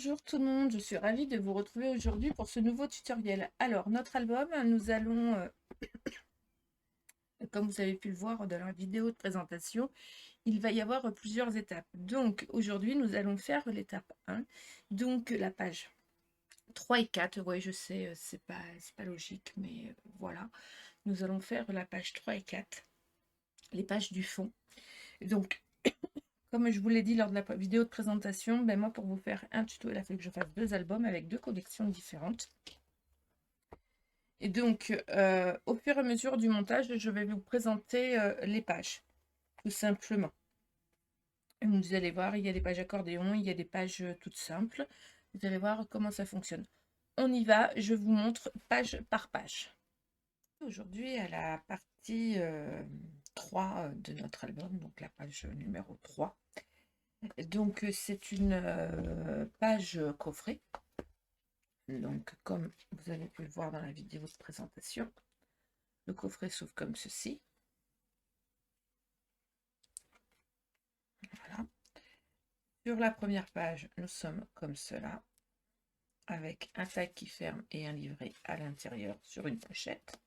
Bonjour tout le monde, je suis ravie de vous retrouver aujourd'hui pour ce nouveau tutoriel. Alors, notre album, nous allons, comme vous avez pu le voir dans la vidéo de présentation, il va y avoir plusieurs étapes. Donc, aujourd'hui, nous allons faire l'étape 1, donc la page 3 et 4. Oui, je sais, c'est pas logique, mais voilà. Nous allons faire la page 3 et 4, les pages du fond. Donc, comme je vous l'ai dit lors de la vidéo de présentation, ben moi, pour vous faire un tuto, il a fallu que je fasse 2 albums avec 2 collections différentes. Et donc, au fur et à mesure du montage, je vais vous présenter les pages, tout simplement. Vous allez voir, il y a des pages accordéon, il y a des pages toutes simples. Vous allez voir comment ça fonctionne. On y va, je vous montre page par page. Aujourd'hui, à la partie 3 de notre album, donc la page numéro 3. Donc, c'est une page coffret. Donc, comme vous avez pu le voir dans la vidéo de présentation, le coffret s'ouvre comme ceci. Voilà. Sur la première page, nous sommes comme cela, avec un tag qui ferme et un livret à l'intérieur sur une pochette.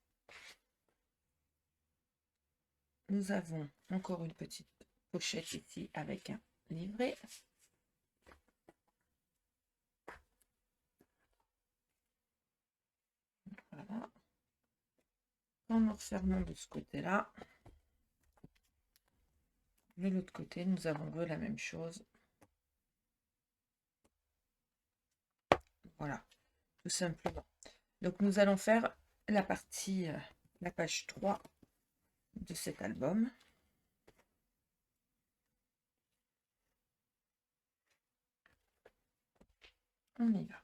Nous avons encore une petite pochette ici avec un livret. Voilà. Quand nous refermons de ce côté-là, de l'autre côté, nous avons la même chose. Voilà, tout simplement. Donc nous allons faire la partie, la page 3 de cet album. On y va.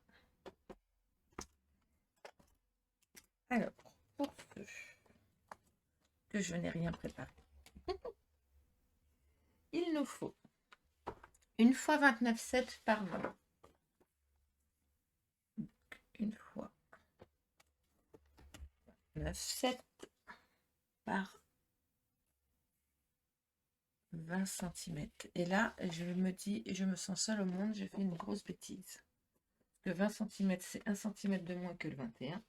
Alors, pour ceux que je n'ai rien préparé, il nous faut une fois 29,7 par 20. Une fois 29,7 par 20 cm. Et là, je me dis, je me sens seule au monde, j'ai fait une grosse bêtise. Le 20 cm, c'est 1 cm de moins que le 21.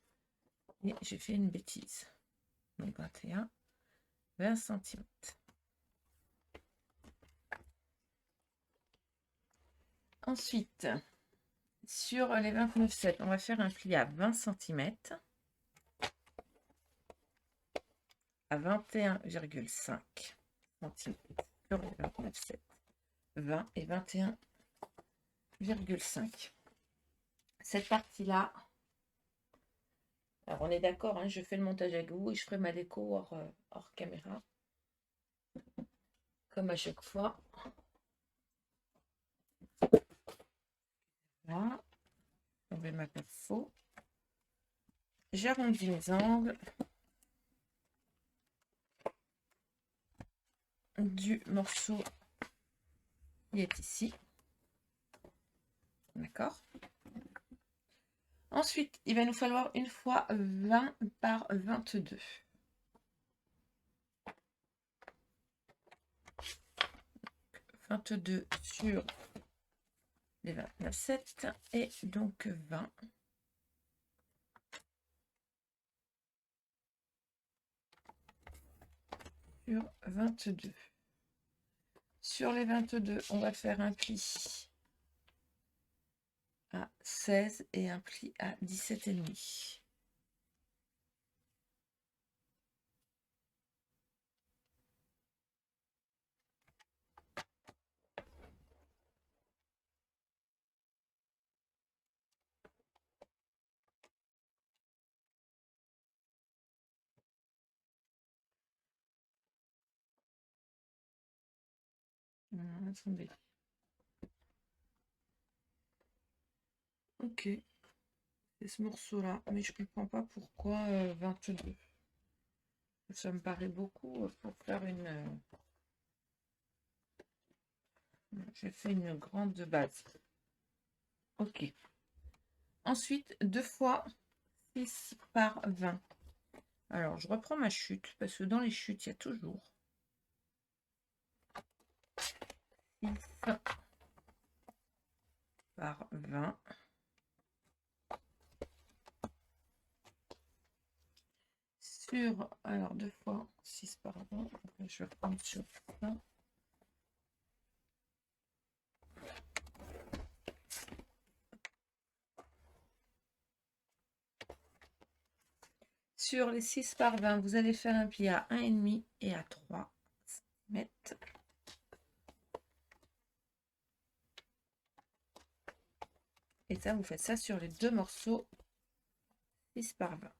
Et j'ai fait une bêtise. Donc 21, 20 cm. Ensuite, sur les 29,7, on va faire un pli à 20 cm, à 21,5 cm sur les 29,7, 20 et 21,5. Cette partie-là, alors on est d'accord, hein, je fais le montage avec vous et je ferai ma déco hors caméra, comme à chaque fois. Là, on va ma perfo. J'arrondis mes angles du morceau qui est ici. D'accord. Ensuite, il va nous falloir une fois 20 par 22. « 22 sur les 29,7 et donc 20. Sur 22. Sur les 22, on va faire un pli à 16 et un pli à 17,5. Attendez. Ok. C'est ce morceau-là. Mais je comprends pas pourquoi 22. Ça me paraît beaucoup pour faire une... J'ai fait une grande base. Ok. Ensuite, 2 fois 6 par 20. Alors, je reprends ma chute, parce que dans les chutes, il y a toujours 6 par 20. Sur, alors 2 fois 6 par 20, je vais prendre sur ça. Sur les 6 par 20, vous allez faire un pli à 1,5 et à 3 cm. Et ça, vous faites ça sur les 2 morceaux 6 par 20.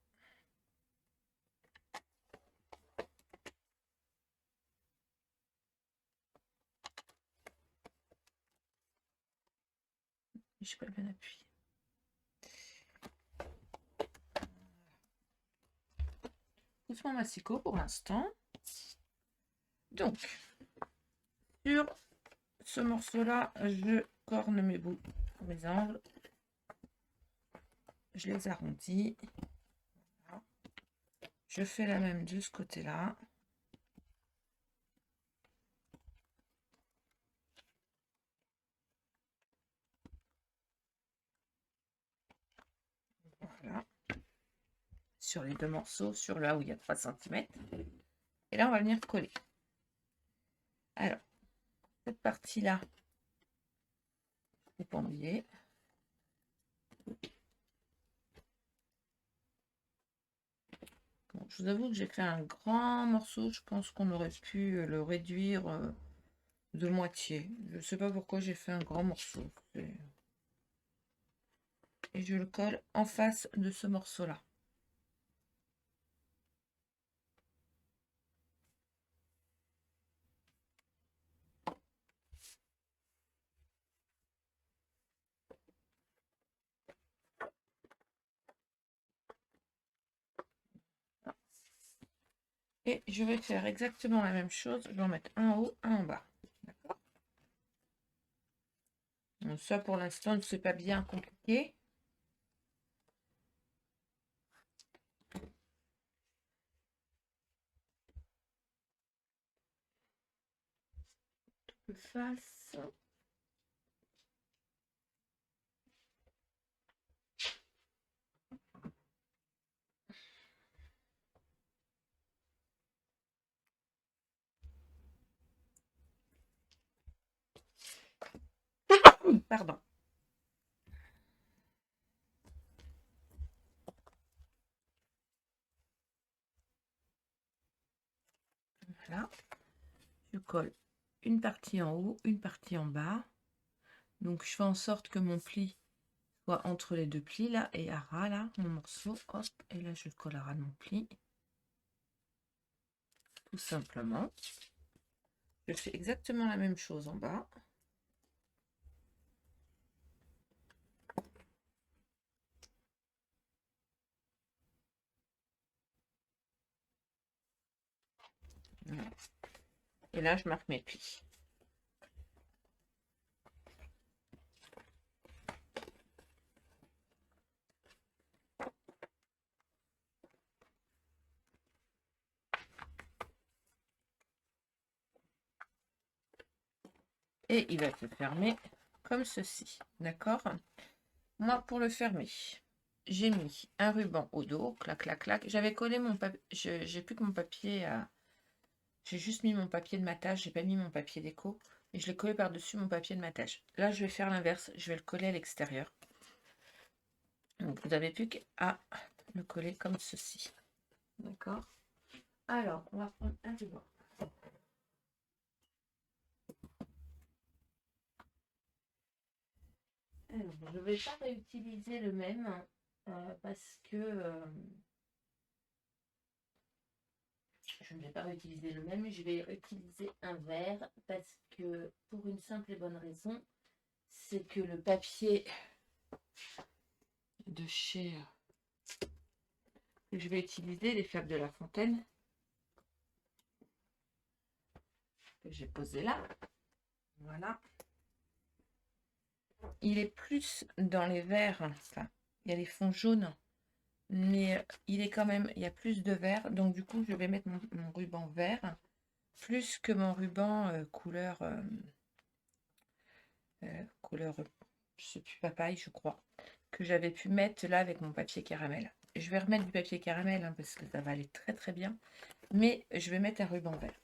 Je peux bien appuyer. Doucement massicot pour l'instant. Donc, sur ce morceau-là, je corne mes bouts, mes angles. Je les arrondis. Voilà. Je fais la même de ce côté-là. Voilà. Sur les 2 morceaux, sur là où il y a 3 cm. Et là, on va venir coller. Alors, cette partie-là, vous pendriez. Bon, je vous avoue que j'ai fait un grand morceau. Je pense qu'on aurait pu le réduire de moitié. Je ne sais pas pourquoi j'ai fait un grand morceau. Et je le colle en face de ce morceau-là. Et je vais faire exactement la même chose. Je vais en mettre un en haut, un en bas. D'accord. Donc ça, pour l'instant, c'est pas bien compliqué. Double face. Pardon. Voilà. Je colle une partie en haut, une partie en bas. Donc je fais en sorte que mon pli soit entre les 2 plis là et à ras là, mon morceau. Hop, et là je colle à ras de mon pli. Tout simplement. Je fais exactement la même chose en bas. Voilà. Et là je marque mes plis. Et il va se fermer comme ceci. D'accord. Moi, pour le fermer, j'ai mis un ruban au dos, clac, clac, clac. J'avais collé mon papier, j'ai plus que mon papier à... J'ai juste mis mon papier de matage, j'ai pas mis mon papier déco. Et je l'ai collé par-dessus mon papier de matage. Là, je vais faire l'inverse, je vais le coller à l'extérieur. Donc, vous n'avez plus qu'à le coller comme ceci. D'accord. Alors, on va prendre un ruban. Alors, je ne vais pas réutiliser le même parce que je ne vais pas réutiliser le même, je vais utiliser un vert parce que pour une simple et bonne raison, c'est que le papier de chez que je vais utiliser, les Fables de La Fontaine, que j'ai posé là, voilà, il est plus dans les verts, enfin, il y a les fonds jaunes, mais il est quand même, il y a plus de vert, donc du coup, je vais mettre mon ruban vert, plus que mon ruban couleur je sais plus, papaye, je crois, que j'avais pu mettre là avec mon papier caramel. Je vais remettre du papier caramel, hein, parce que ça va aller très très bien. Mais je vais mettre un ruban vert.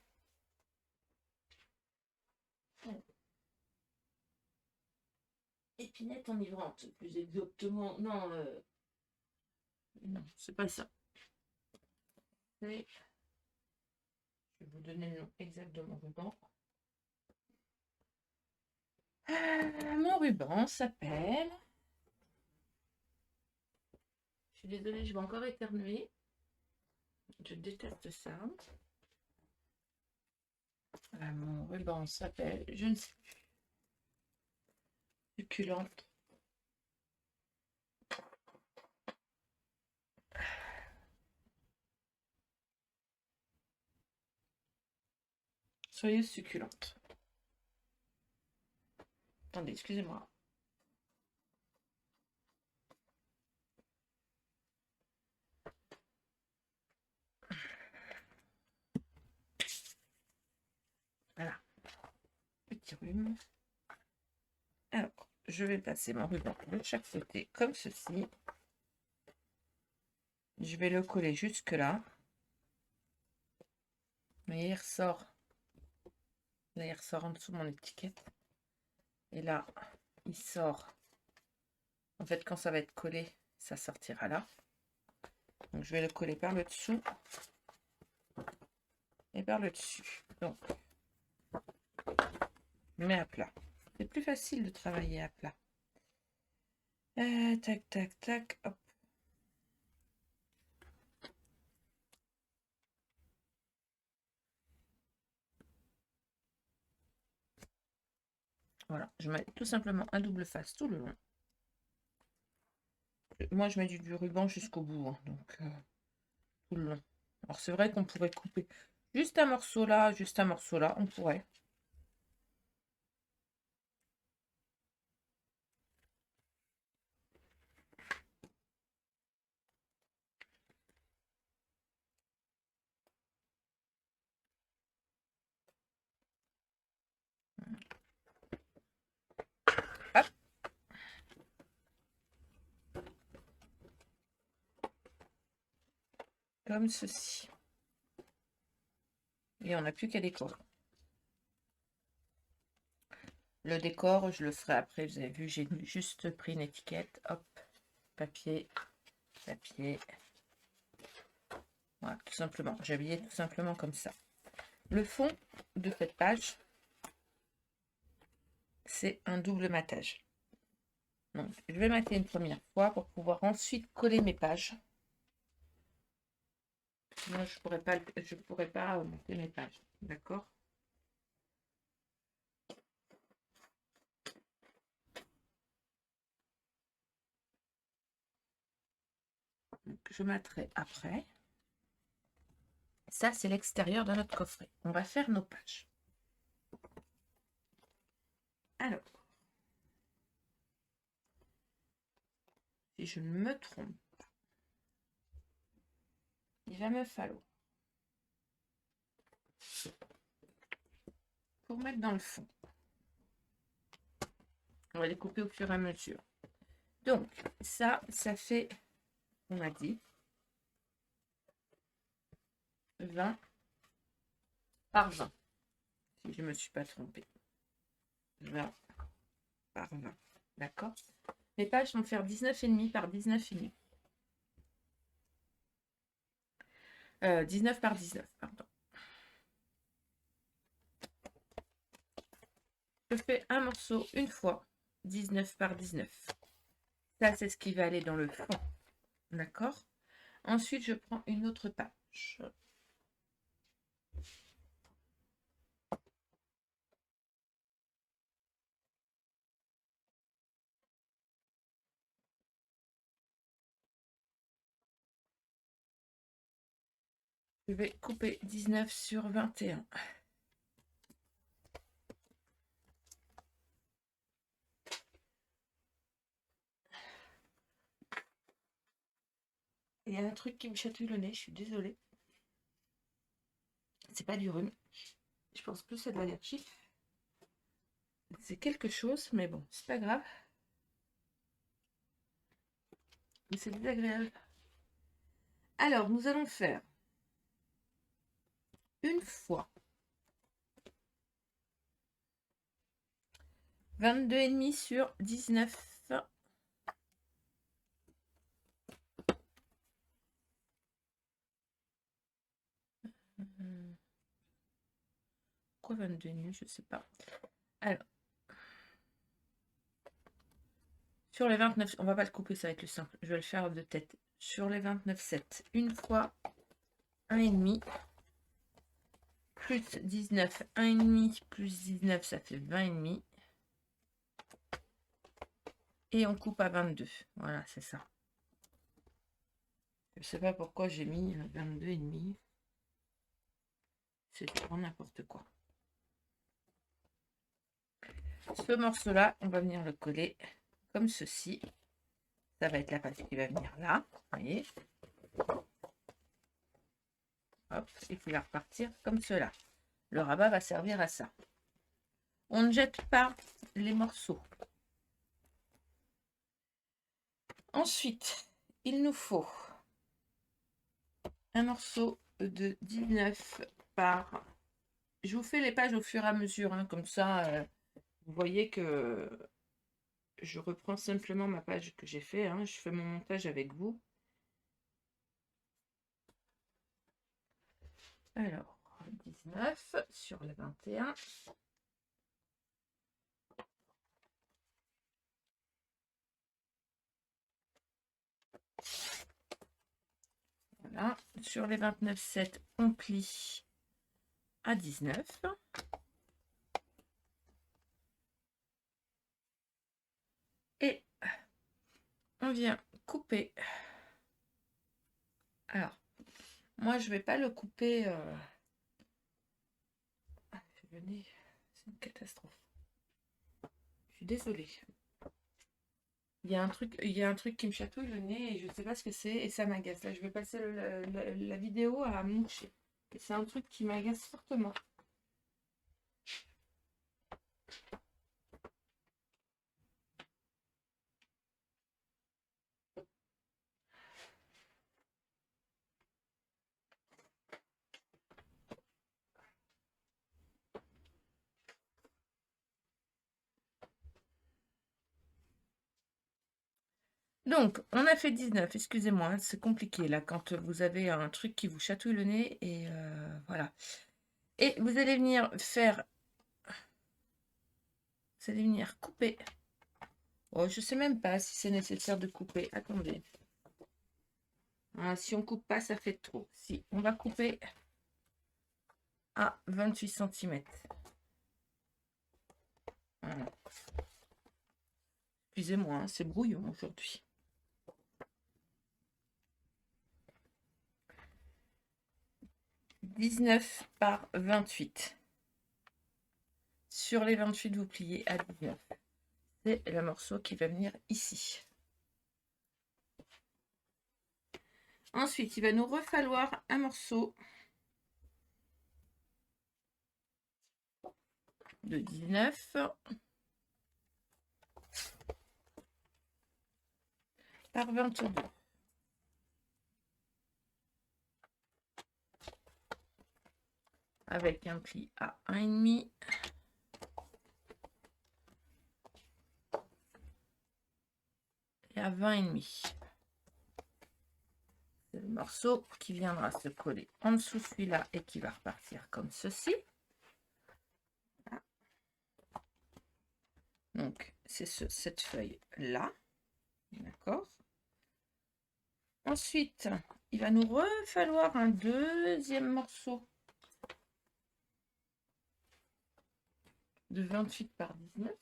Épinette enivrante, plus exactement. Non, non, c'est pas ça. Je vais vous donner le nom exact de mon ruban. Mon ruban s'appelle... Je suis désolée, je vais encore éternuer. Je déteste ça. Mon ruban s'appelle, je ne sais plus, succulente. Soyeuse succulente. Attendez, excusez-moi. Voilà, petit rhume. Alors, je vais passer mon ruban de chaque côté comme ceci. Je vais le coller jusque là. Mais il ressort. Là, il ressort en dessous de mon étiquette. Et là, il sort. En fait, quand ça va être collé, ça sortira là. Donc, je vais le coller par le dessous et par le dessus. Donc, je mets à plat. C'est plus facile de travailler à plat. Tac, tac, tac, hop. Voilà, je mets tout simplement un double face tout le long. Moi, je mets du ruban jusqu'au bout, hein, donc tout le long. Alors, c'est vrai qu'on pourrait couper juste un morceau là, on pourrait. Hop. Comme ceci. Et on n'a plus qu'à décorer. Le décor, je le ferai après. Vous avez vu, j'ai juste pris une étiquette. Hop, papier, papier. Voilà, tout simplement. J'ai habillé tout simplement comme ça. Le fond de cette page, c'est un double matage. Donc, je vais mater une première fois pour pouvoir ensuite coller mes pages. Moi, je pourrais pas monter mes pages. D'accord? Donc, je materai après. Ça, c'est l'extérieur de notre coffret. On va faire nos pages. Alors, si je ne me trompe pas, il va me falloir, pour mettre dans le fond, on va les couper au fur et à mesure. Donc, ça fait, on a dit, 20 par 20. Si je ne me suis pas trompée. 20 par 20. D'accord? Mes pages vont faire 19,5 par 19,5. 19 par 19, pardon. Je fais un morceau une fois, 19 par 19. Ça, c'est ce qui va aller dans le fond. D'accord? Ensuite, je prends une autre page. Je vais couper 19 sur 21. Il y a un truc qui me chatouille le nez, je suis désolée. C'est pas du rhume. Je pense plus c'est de l'allergie. C'est quelque chose, mais bon, c'est pas grave. C'est désagréable. Alors, nous allons faire une fois 22,5 sur 19. Pourquoi 22,5? Je sais pas. Alors, sur les 29, on va pas le couper, ça va être le simple. Je vais le faire de tête. Sur les 29,7, une fois 1,5 plus 19, 1,5 plus 19, ça fait 20,5. Et on coupe à 22. Voilà, c'est ça. Je sais pas pourquoi j'ai mis 22,5. C'est trop n'importe quoi. Ce morceau-là, on va venir le coller comme ceci. Ça va être la partie qui va venir là. Vous voyez? Hop, et qui va repartir comme cela. Le rabat va servir à ça. On ne jette pas les morceaux. Ensuite, il nous faut un morceau de 19 par... Je vous fais les pages au fur et à mesure, hein, comme ça, vous voyez que je reprends simplement ma page que j'ai fait. Hein, je fais mon montage avec vous. Alors, 19 sur le 21. Voilà, sur les 29,7, on plie à 19. Et on vient couper. Alors, moi, je vais pas le couper. Venez, c'est une catastrophe. Je suis désolée. Il y a un truc qui me chatouille le nez et je ne sais pas ce que c'est et ça m'agace. Là, je vais passer la vidéo à moucher. Et c'est un truc qui m'agace fortement. Donc, on a fait 19, excusez-moi, c'est compliqué là quand vous avez un truc qui vous chatouille le nez et voilà. Et vous allez venir faire, vous allez venir couper. Oh, je sais même pas si c'est nécessaire de couper. Attendez. Ah, si on coupe pas, ça fait trop. Si, on va couper à 28 cm. Voilà. Excusez-moi, hein, c'est brouillon aujourd'hui. « 19 par 28. Sur les 28, vous pliez à 19. C'est le morceau qui va venir ici. Ensuite, il va nous refalloir un morceau de 19 par 22. Avec un pli à 1,5 et à 20,5. C'est le morceau qui viendra se coller en dessous celui-là et qui va repartir comme ceci. Voilà. Donc, c'est cette feuille-là. D'accord. Ensuite, il va nous refalloir un deuxième morceau de 28 par 19.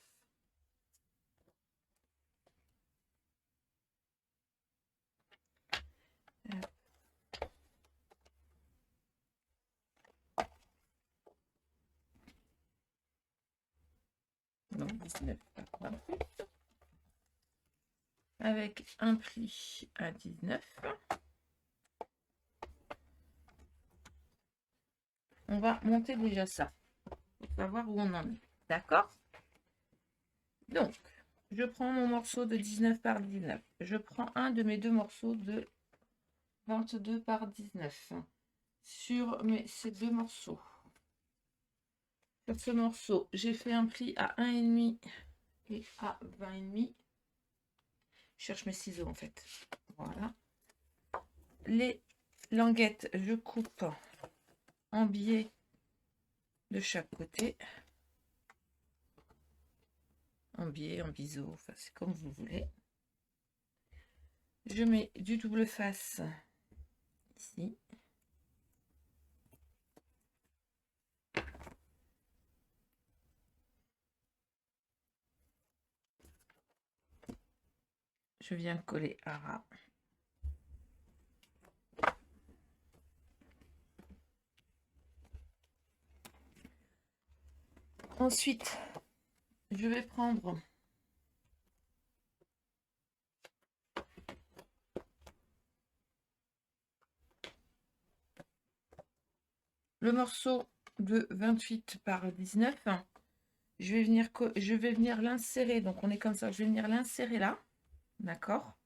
Donc 19 par 28. Avec un pli à 19. On va monter déjà ça pour savoir où on en est. D'accord? Donc, je prends mon morceau de 19 par 19. Je prends un de mes deux morceaux de 22 par 19 sur ces deux morceaux. Sur ce morceau, j'ai fait un pli à 1,5 et à 20,5. Je cherche mes ciseaux en fait. Voilà. Les languettes, je coupe en biais de chaque côté. En biais, en biseau, enfin c'est comme vous voulez. Je mets du double face ici. Je viens coller à ras. Ensuite, je vais prendre le morceau de 28 par 19. Je vais venir l'insérer. Donc, on est comme ça. Je vais venir l'insérer là. D'accord?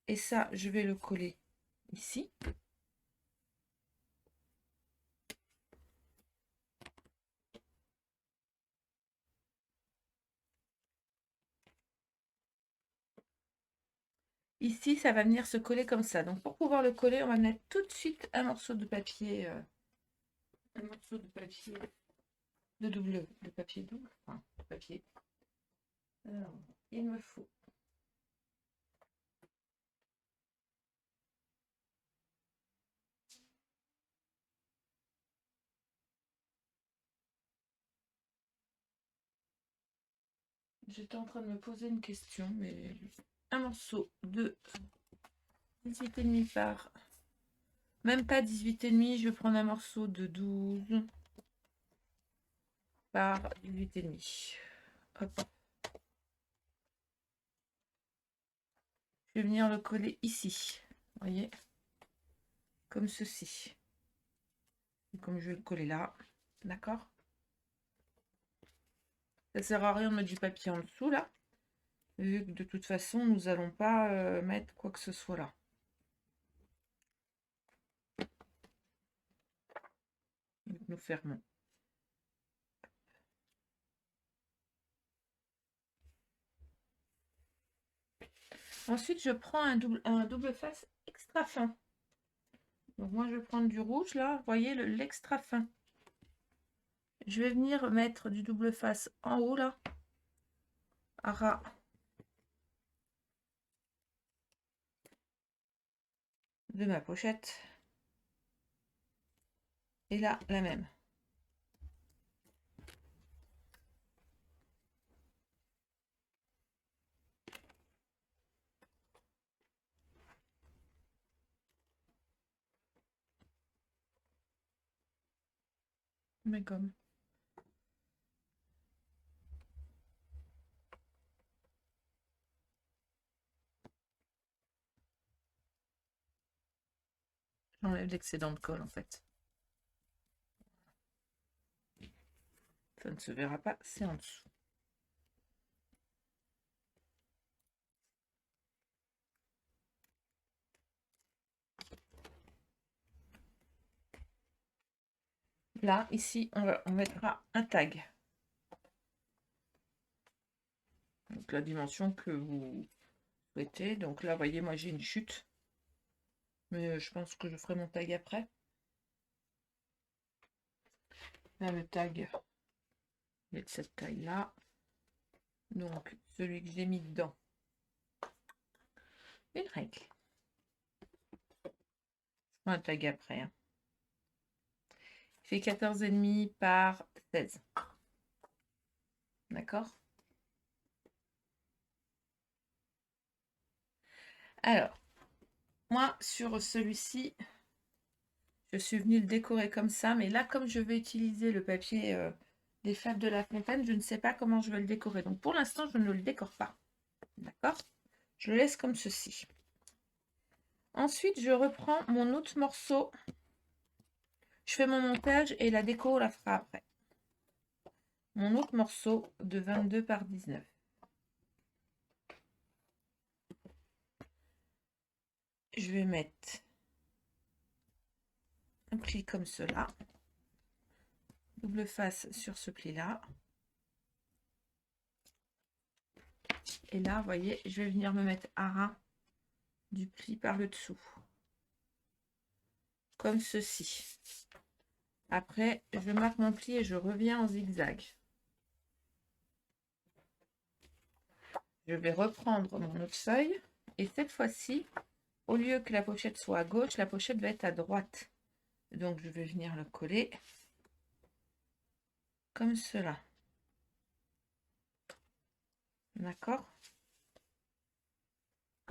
Et ça, je vais le coller ici. Ici, ça va venir se coller comme ça. Donc, pour pouvoir le coller, on va mettre tout de suite un morceau de papier. Un morceau de papier de papier double. Enfin, de papier. Alors, il me faut j'étais en train de me poser une question, mais un morceau de 18,5 par... Même pas 18,5, je vais prendre un morceau de 12 par 18,5. Hop. Je vais venir le coller ici. Vous voyez? Comme ceci. Et comme je vais le coller là. D'accord? Ça sert à rien de mettre du papier en dessous là. Vu que de toute façon, nous n'allons pas mettre quoi que ce soit là. Donc, nous fermons. Ensuite, je prends un double face extra fin. Donc moi, je vais prendre du rouge là. Vous voyez l'extra fin. Je vais venir mettre du double face en haut là. À ras. De ma pochette. Et là, la même. Mais comme. J'enlève l'excédent de colle en fait. Ça ne se verra pas, c'est en dessous. Là, ici, on mettra un tag. Donc la dimension que vous souhaitez. Donc là, vous voyez, moi j'ai une chute. Mais je pense que je ferai mon tag après. Là, le tag, il est de cette taille-là. Donc, celui que j'ai mis dedans. Une règle. Je ferai un tag après. Hein. Il fait 14,5 par 16. D'accord? Alors, moi, sur celui-ci, je suis venue le décorer comme ça. Mais là, comme je vais utiliser le papier des Fables de La Fontaine, je ne sais pas comment je vais le décorer. Donc, pour l'instant, je ne le décore pas. D'accord? Je le laisse comme ceci. Ensuite, je reprends mon autre morceau. Je fais mon montage et la déco, on la fera après. Mon autre morceau de 22 par 19. je vais mettre un pli comme cela, double face sur ce pli là, et là vous voyez je vais venir me mettre à ras du pli par le dessous comme ceci. Après je marque mon pli et je reviens en zigzag. Je vais reprendre mon autre feuille et cette fois-ci, au lieu que la pochette soit à gauche, la pochette va être à droite. Donc je vais venir le coller comme cela. D'accord?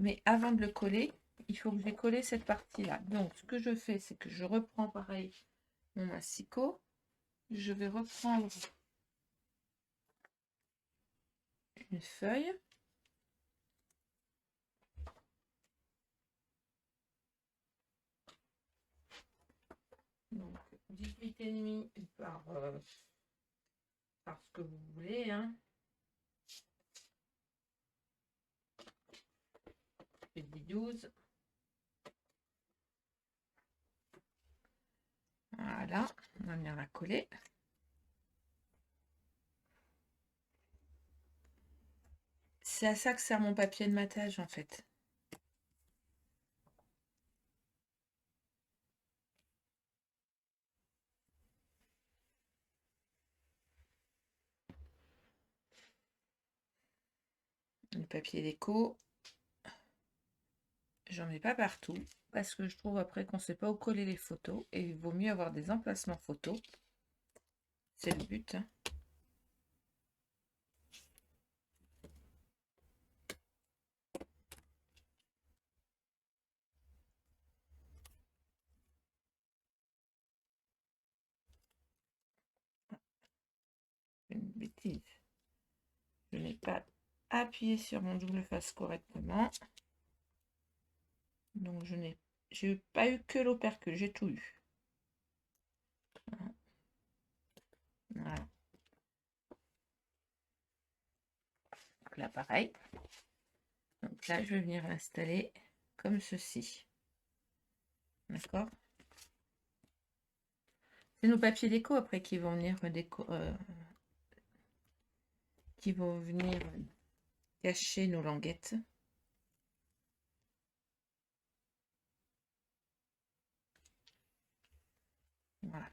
Mais avant de le coller, il faut que j'ai collé cette partie-là. Donc ce que je fais, c'est que je reprends pareil mon massicot. Je vais reprendre une feuille. Donc 18,5 par ce que vous voulez, hein. Je dis 12. Voilà, on va venir la coller. C'est à ça que sert mon papier de matage en fait. Le papier déco, j'en mets pas partout parce que je trouve après qu'on ne sait pas où coller les photos et il vaut mieux avoir des emplacements photos. C'est le but, hein. Une bêtise. Je n'ai pas appuyé sur mon double face correctement. Donc j'ai pas eu que l'opercule, j'ai tout eu. Voilà. Donc là pareil. Donc là je vais venir l'installer comme ceci. D'accord? C'est nos papiers déco après qui vont venir cacher nos languettes. Voilà.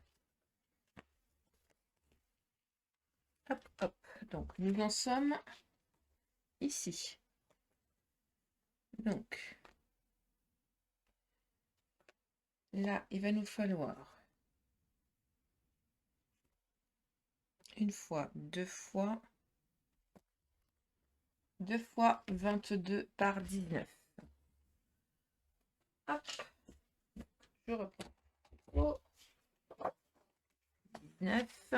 Hop, hop. Donc, nous en sommes ici. Donc, là, il va nous falloir une fois, deux fois 22 par 19. Hop, je reprends. Oh, 19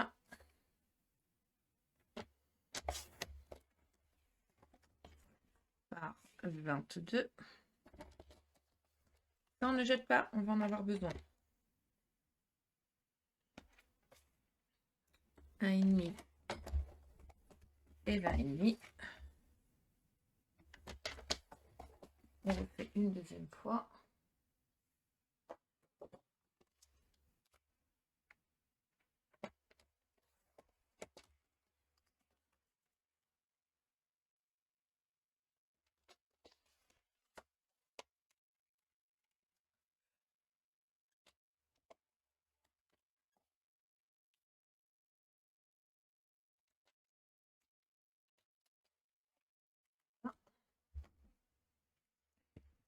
par 22. Ça, on ne jette pas, on va en avoir besoin. 1,5 et 20,5. On refait une deuxième fois.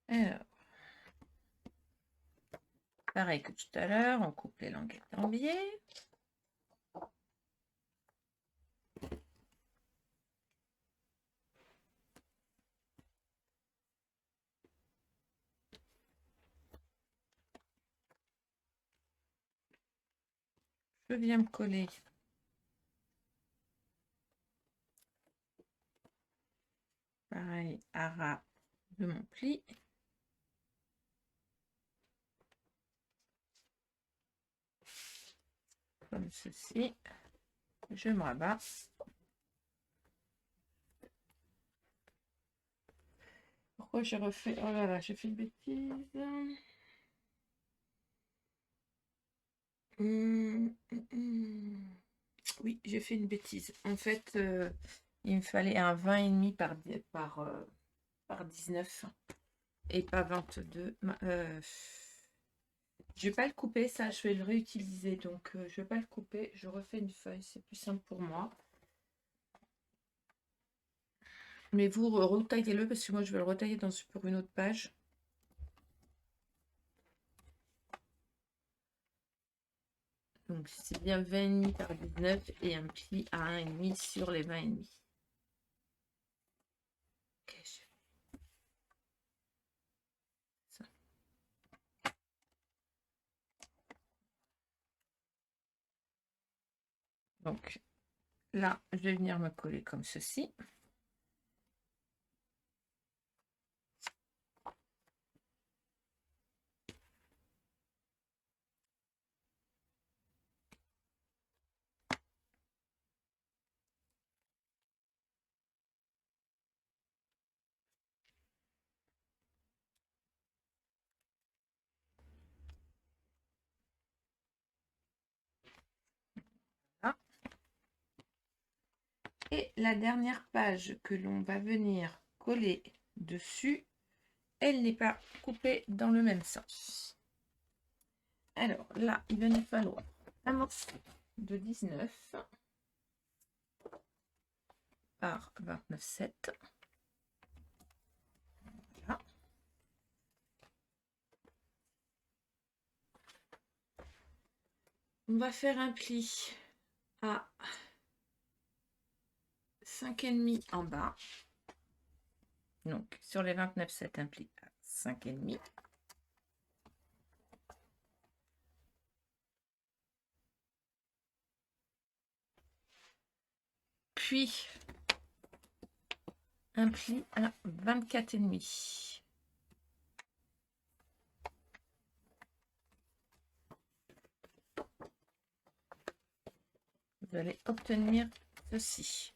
Alors, pareil que tout à l'heure, on coupe les languettes en biais. Je viens me coller pareil à ras de mon pli. Comme ceci. Je me rabats. pourquoi j'ai refait. Oh là là, j'ai fait une bêtise. Oui, j'ai fait une bêtise. En fait, il me fallait un 20,5 par 19 et pas 22. Je vais pas le couper, ça, je vais le réutiliser. Donc, je vais pas le couper. Je refais une feuille, c'est plus simple pour moi. Mais vous retaillez-le parce que moi, je vais le retailler pour une autre page. Donc, c'est bien 20,5 par 19 et un pli à 1,5 sur les 20,5. Ok, ça. Donc, là, je vais venir me coller comme ceci. Là. Et la dernière page que l'on va venir coller dessus, elle n'est pas coupée dans le même sens. Alors là, il va nous falloir un morceau de 19 par 29,7. Voilà. On va faire un pli à 5,5 en bas. Donc sur les 29,7, un pli à 5,5. Puis un pli à 24,5. Vous allez obtenir ceci.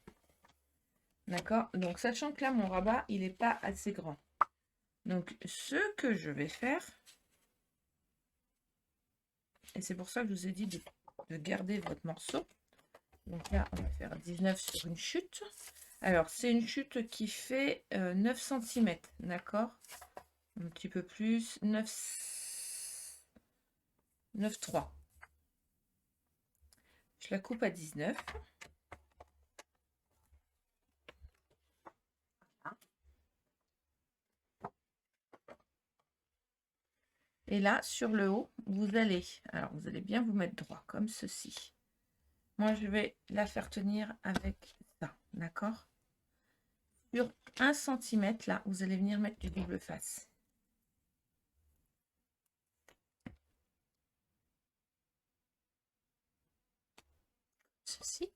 D'accord? Donc, sachant que là, mon rabat, il n'est pas assez grand. Donc, ce que je vais faire, et c'est pour ça que je vous ai dit de garder votre morceau. Donc là, on va faire 19 sur une chute. Alors, c'est une chute qui fait 9 cm, d'accord? Un petit peu plus, 9,3. Je la coupe à 19. Et là, sur le haut, vous allez bien vous mettre droit, comme ceci. Moi, je vais la faire tenir avec ça, d'accord? Sur 1 cm, là, vous allez venir mettre du double face. Ceci.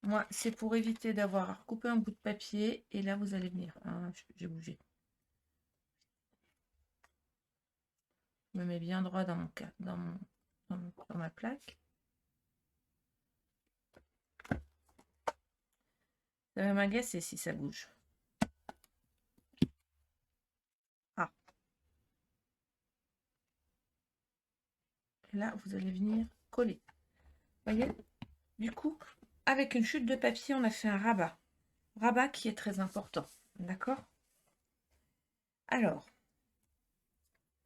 Moi, c'est pour éviter d'avoir à recouper un bout de papier. Et là, vous allez venir. Ah, j'ai bougé. Je me mets bien droit dans ma plaque. Ça va m'agacer si ça bouge. Ah. Et là, vous allez venir coller. Voyez? Du coup, avec une chute de papier, on a fait un rabat. Rabat qui est très important. D'accord? Alors,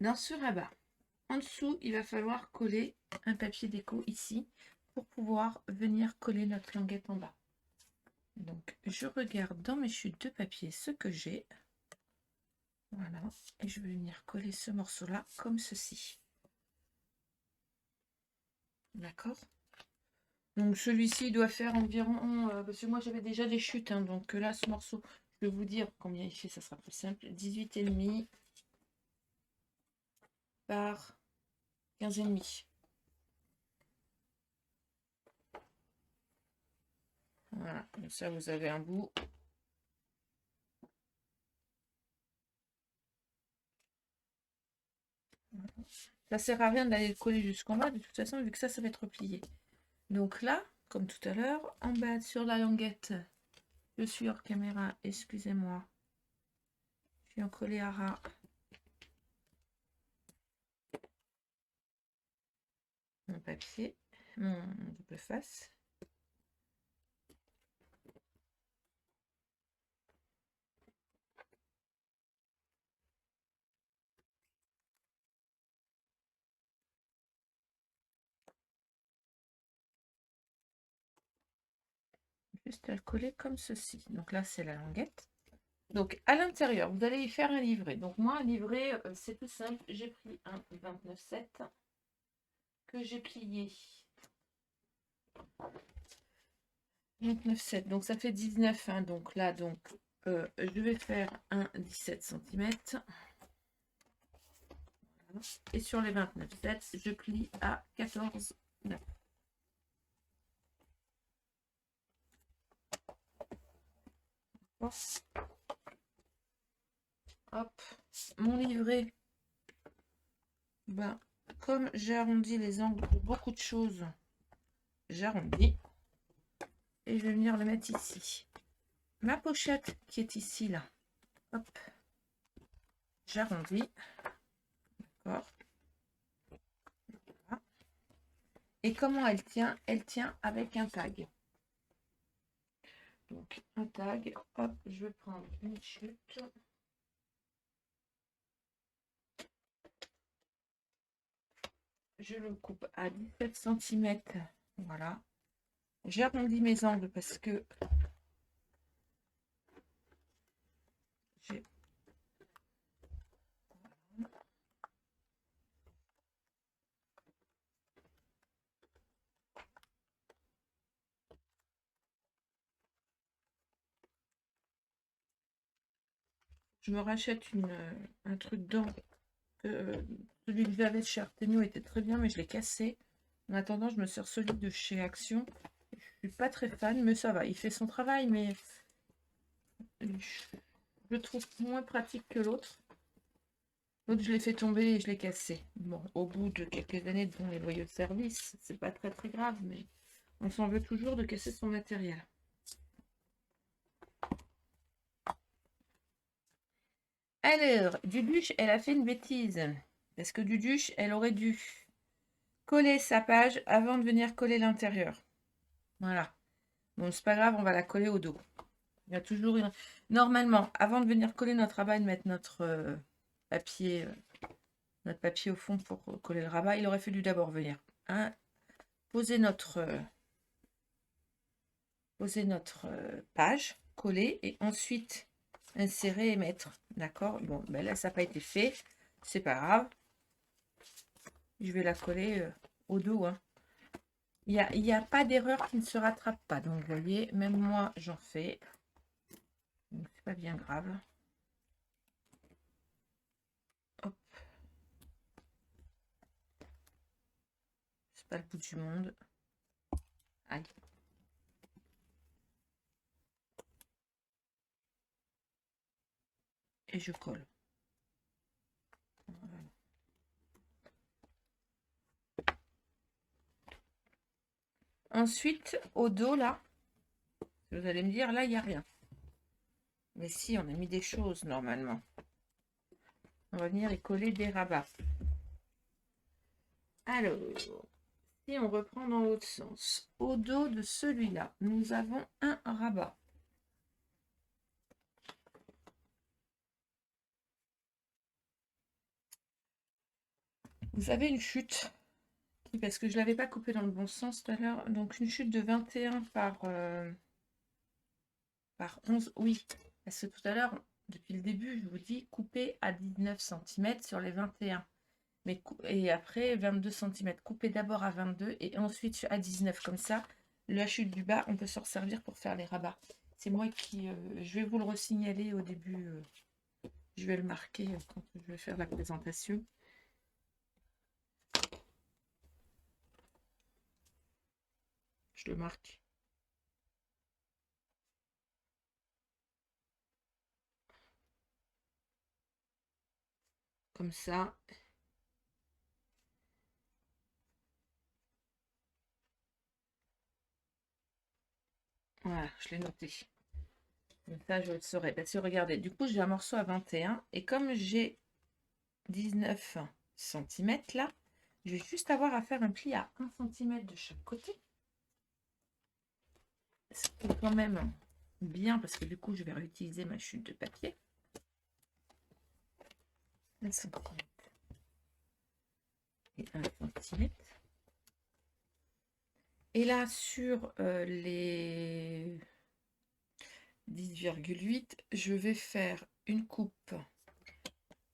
dans ce rabat, en dessous, il va falloir coller un papier déco ici pour pouvoir venir coller notre languette en bas. Donc, je regarde dans mes chutes de papier ce que j'ai. Voilà. Et je vais venir coller ce morceau-là comme ceci. D'accord? Donc, celui-ci doit faire environ... parce que moi, j'avais déjà des chutes. Hein, donc, là, ce morceau, je vais vous dire combien il fait. Ça sera plus simple. 18,5 par 15,5. Voilà. Comme ça, vous avez un bout. Ça sert à rien d'aller le coller jusqu'en bas, de toute façon, vu que ça va être plié. Donc là, comme tout à l'heure. En bas, sur la languette, je suis hors caméra, excusez-moi. Je suis en collé à ras. Mon papier, mon double face. Juste à le coller comme ceci. Donc là, c'est la languette. Donc à l'intérieur, vous allez y faire un livret. Donc moi, un livret, c'est tout simple. J'ai pris un 29,7 que j'ai plié. 29,7, donc ça fait 19. Hein, donc là, je vais faire un 17 cm. Et sur les 29,7, je plie à 14,9. Hop, mon livret, ben, comme j'ai arrondi les angles pour beaucoup de choses, j'arrondis et je vais venir le mettre ici. Ma pochette qui est ici, là, hop, j'arrondis, d'accord. Voilà. Et comment elle tient? Elle tient avec un tag. Donc un tag, hop, je vais prendre une chute. Je le coupe à 17 cm. Voilà. J'arrondis mes angles parce que j'ai... Je me rachète un truc d'encre. Celui que j'avais chez Artemio était très bien, mais je l'ai cassé. En attendant, je me sers celui de chez Action. Je suis pas très fan, mais ça va. Il fait son travail, mais je le trouve moins pratique que l'autre. L'autre, je l'ai fait tomber et je l'ai cassé. Bon, au bout de quelques années de les loyaux de service, c'est pas très très grave, mais on s'en veut toujours de casser son matériel. Alors, Duduche, elle a fait une bêtise. Parce que Duduche, elle aurait dû coller sa page avant de venir coller l'intérieur. Voilà. Bon, c'est pas grave, on va la coller au dos. Il y a toujours une... Normalement, avant de venir coller notre rabat et de mettre papier, notre papier au fond pour coller le rabat, il aurait fallu d'abord venir poser notre page, coller, et ensuite insérer et mettre. D'accord? Bon, ben là, ça n'a pas été fait. C'est pas grave. Je vais la coller au dos. Hein. Il n'y a pas d'erreur qui ne se rattrape pas. Donc, vous voyez, même moi, j'en fais. Donc, c'est pas bien grave. Hop. C'est pas le bout du monde. Aïe. Et je colle. Voilà. Ensuite, au dos, là, vous allez me dire, là, il n'y a rien. Mais si, on a mis des choses, normalement. On va venir y coller des rabats. Alors, si on reprend dans l'autre sens, au dos de celui-là, nous avons un rabat. Vous avez une chute, parce que je ne l'avais pas coupé dans le bon sens tout à l'heure, donc une chute de 21 par 11, oui, parce que tout à l'heure, depuis le début, je vous dis couper à 19 cm sur les 21. Et après 22 cm, couper d'abord à 22 et ensuite à 19, comme ça, la chute du bas, on peut se resservir pour faire les rabats. C'est moi qui, je vais vous le resignaler au début, je vais le marquer quand je vais faire la présentation. Je le marque. Comme ça. Voilà, je l'ai noté. Comme ça, je le saurai. Parce que regardez, du coup, j'ai un morceau à 21. Et comme j'ai 19 centimètres là, je vais juste avoir à faire un pli à 1 centimètre de chaque côté. Ce qui est quand même bien parce que du coup, je vais réutiliser ma chute de papier. 1 centimètre et 1 centimètre. Et là, sur les 10,8, je vais faire une coupe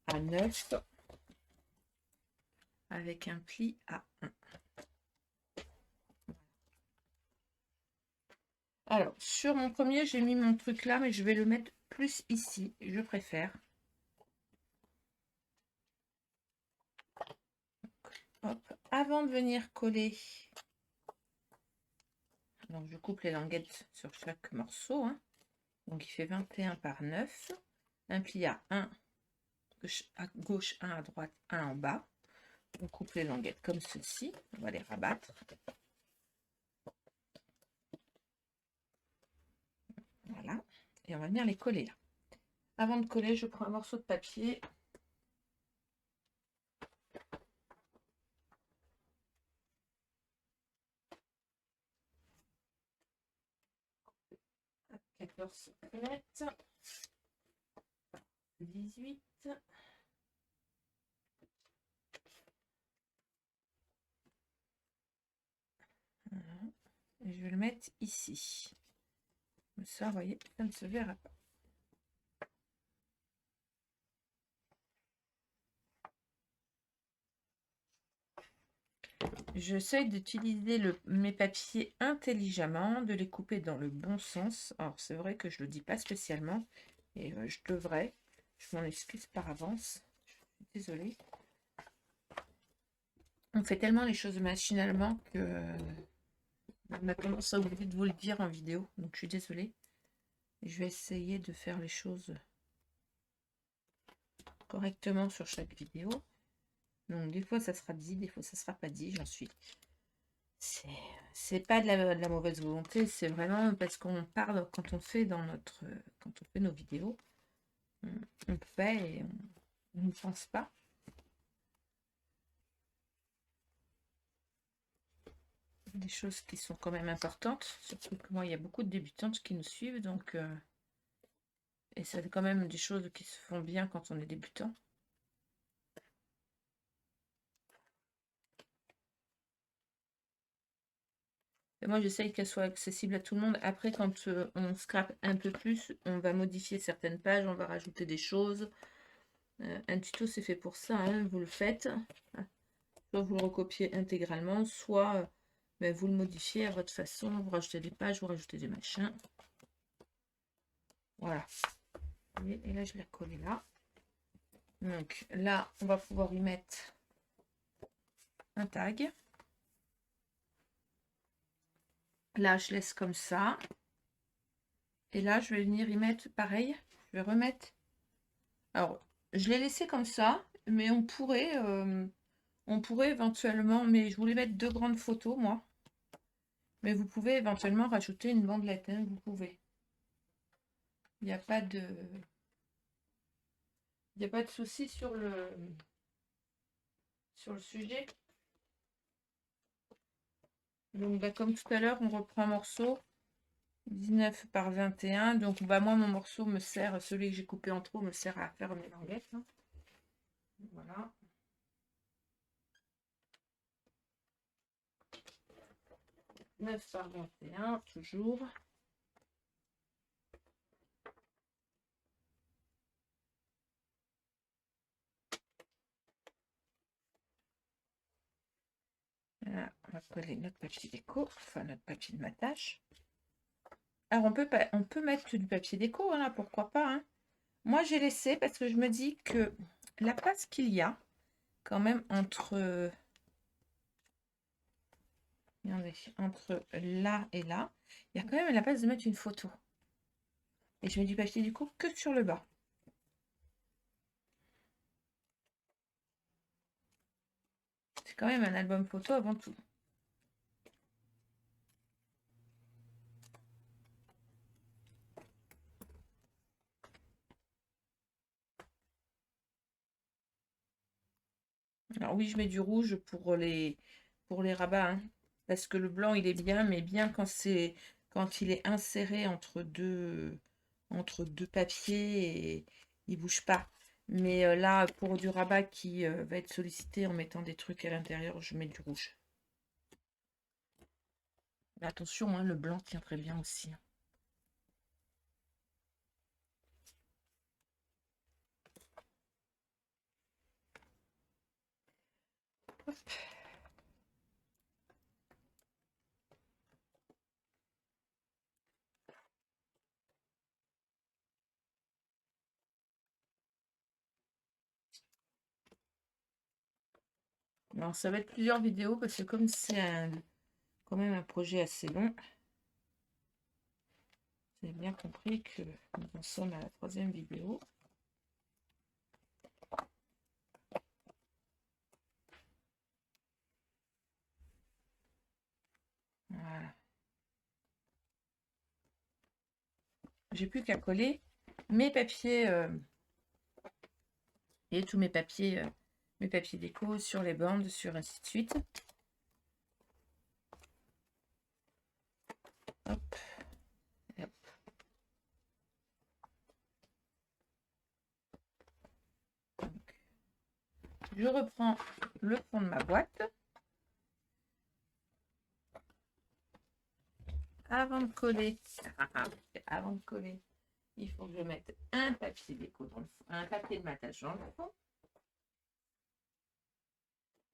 à 9 avec un pli à 1. Alors, sur mon premier, j'ai mis mon truc là, mais je vais le mettre plus ici, je préfère. Hop, avant de venir coller, donc je coupe les languettes sur chaque morceau, hein. Donc il fait 21 par 9, un pli à 1 à gauche, 1 à droite, 1 en bas. On coupe les languettes comme ceci, on va les rabattre. Voilà, et on va venir les coller là. Avant de coller, je prends un morceau de papier. À 14 cm, 18. Voilà. Et je vais le mettre ici. Comme ça, vous voyez, ça ne se verra pas. J'essaie d'utiliser mes papiers intelligemment, de les couper dans le bon sens. Alors, c'est vrai que je ne le dis pas spécialement, et je devrais. Je m'en excuse par avance. Je suis désolée. On fait tellement les choses machinalement que on a tendance à oublier de vous le dire en vidéo. Donc, je suis désolée. Je vais essayer de faire les choses correctement sur chaque vidéo. Donc, des fois, ça sera dit, des fois, ça sera pas dit. J'en suis... C'est pas de la mauvaise volonté, c'est vraiment parce qu'on parle quand on fait quand on fait nos vidéos, on fait et on ne pense pas. Des choses qui sont quand même importantes, surtout que moi il y a beaucoup de débutantes qui nous suivent, donc et c'est quand même des choses qui se font bien quand on est débutant. Et moi j'essaye qu'elle soit accessible à tout le monde. Après quand on scrape un peu plus, on va modifier certaines pages, on va rajouter des choses. Un tuto c'est fait pour ça, hein, vous le faites. Soit vous le recopiez intégralement, soit vous le modifiez à votre façon, vous rajoutez des pages, vous rajoutez des machins. Voilà. Et là je l'ai collé là. Donc là on va pouvoir y mettre un tag. Là je laisse comme ça. Et là je vais venir y mettre pareil. Je vais remettre. Alors je l'ai laissé comme ça, mais on pourrait éventuellement, mais je voulais mettre 2 grandes photos moi. Mais vous pouvez éventuellement rajouter une bandelette, hein, vous pouvez. Il n'y a pas de... Il n'y a pas de souci sur le sujet. Donc comme tout à l'heure, on reprend un morceau 19 par 21. Donc moi mon morceau me sert, celui que j'ai coupé en trop me sert à faire mes languettes. Hein. Voilà. « 9 par 21, toujours. Là, on va coller notre papier déco, enfin notre papier de matage. Alors on peut mettre du papier déco, hein, pourquoi pas. Hein. Moi j'ai laissé parce que je me dis que la place qu'il y a quand même entre là et là, il y a quand même la place de mettre une photo. Et je mets du papier du coup que sur le bas. C'est quand même un album photo avant tout. Alors oui, je mets du rouge pour les rabats, hein, parce que le blanc, il est bien, mais bien quand il est inséré entre deux papiers et il bouge pas. Mais là, pour du rabat qui va être sollicité en mettant des trucs à l'intérieur, je mets du rouge. Mais attention, hein, le blanc tient très bien aussi, hein. Alors, ça va être plusieurs vidéos parce que comme quand même un projet assez long, vous avez bien compris que nous en sommes à la 3e vidéo. Voilà. J'ai plus qu'à coller mes papiers et tous mes papiers déco sur les bandes, sur ainsi de suite. Hop. Et hop. Donc, je reprends le fond de ma boîte. Avant de coller, il faut que je mette un papier déco dans le fond, un papier de matage dans le fond.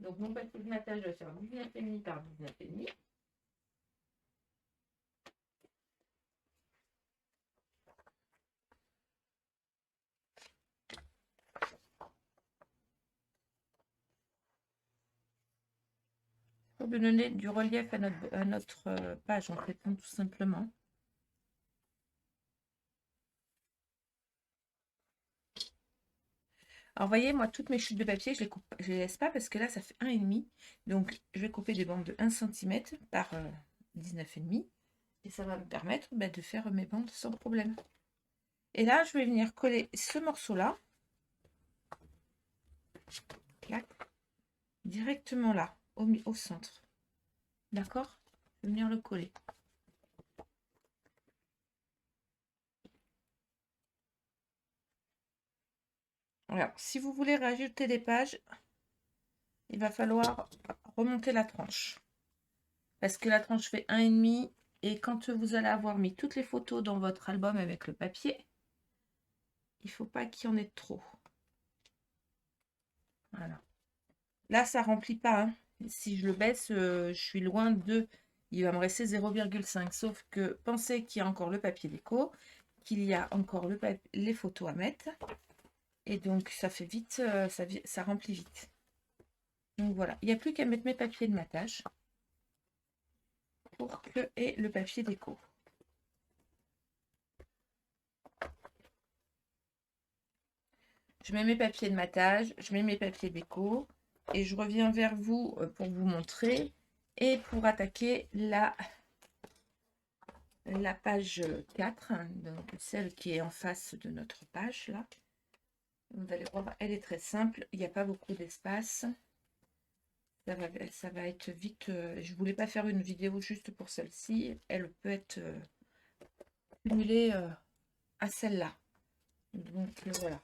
Donc mon papier de matage va faire 19,5 par 19,5. Pour donner du relief à notre page, en fait, hein, tout simplement. Alors, vous voyez, moi, toutes mes chutes de papier, je les laisse pas parce que là, ça fait 1,5. Donc, je vais couper des bandes de 1 cm par 19,5. Et ça va me permettre de faire mes bandes sans problème. Et là, je vais venir coller ce morceau-là. Directement là, au centre. D'accord? Je vais venir le coller. Alors, si vous voulez rajouter des pages, il va falloir remonter la tranche. Parce que la tranche fait 1,5 et quand vous allez avoir mis toutes les photos dans votre album avec le papier, il ne faut pas qu'il y en ait trop. Voilà. Là, ça ne remplit pas, hein. Si je le baisse, je suis loin de... Il va me rester 0,5. Sauf que pensez qu'il y a encore le papier déco, qu'il y a encore les photos à mettre. Et donc, ça fait vite, ça remplit vite. Donc voilà, il n'y a plus qu'à mettre mes papiers de matage pour que ait le papier déco. Je mets mes papiers de matage, je mets mes papiers déco et je reviens vers vous pour vous montrer et pour attaquer la page 4, donc celle qui est en face de notre page là. Vous allez voir, elle est très simple, il n'y a pas beaucoup d'espace. Ça va être vite. Je voulais pas faire une vidéo juste pour celle-ci. Elle peut être cumulée à celle-là. Donc voilà.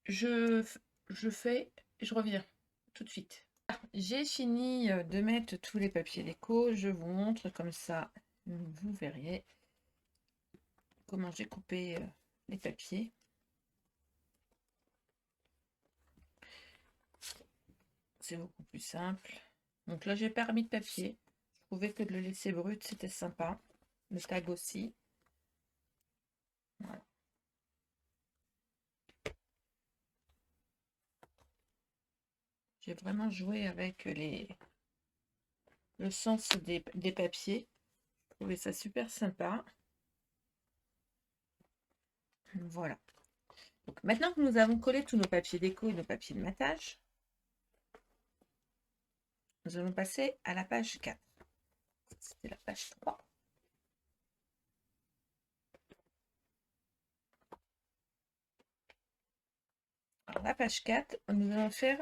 Je reviens tout de suite. J'ai fini de mettre tous les papiers déco. Je vous montre comme ça, vous verriez comment j'ai coupé les papiers. C'est beaucoup plus simple. Donc là, j'ai pas remis de papier. Je trouvais que de le laisser brut, c'était sympa. Le tag aussi. Voilà. J'ai vraiment joué avec le sens des papiers. Je trouvais ça super sympa. Voilà. Donc maintenant que nous avons collé tous nos papiers déco et nos papiers de matage, nous allons passer à la page 4. C'était la page 3. Alors la page 4, nous allons faire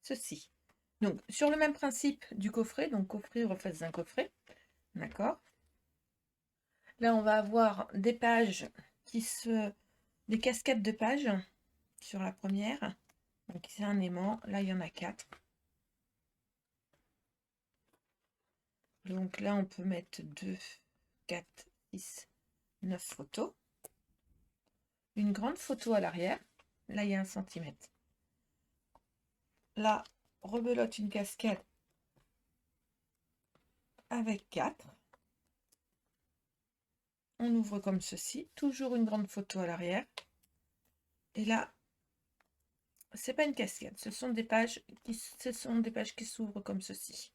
ceci. Donc, sur le même principe du coffret, donc coffret reface un coffret, d'accord? Là, on va avoir des pages des cascades de pages sur la première. Donc, c'est un aimant. Là, il y en a 4. Donc là, on peut mettre 2, 4, 6, 9 photos. Une grande photo à l'arrière. Là, il y a 1 centimètre. Là, rebelote une cascade avec 4. On ouvre comme ceci. Toujours une grande photo à l'arrière. Et là, c'est pas une cascade. Ce sont des pages qui s'ouvrent comme ceci.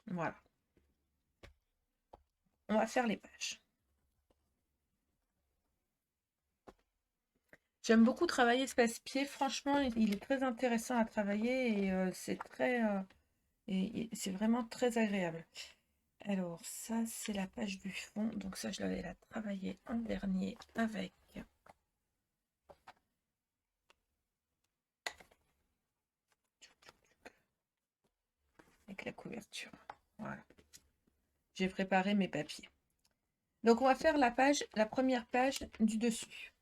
Voilà. On va faire les pages. J'aime beaucoup travailler ce passe-pied. Franchement, il est très intéressant à travailler et c'est vraiment très agréable. Alors, ça, c'est la page du fond. Donc ça, je l'avais la travaillé en dernier avec la couverture. Voilà. J'ai préparé mes papiers. Donc, on va faire la première page du dessus.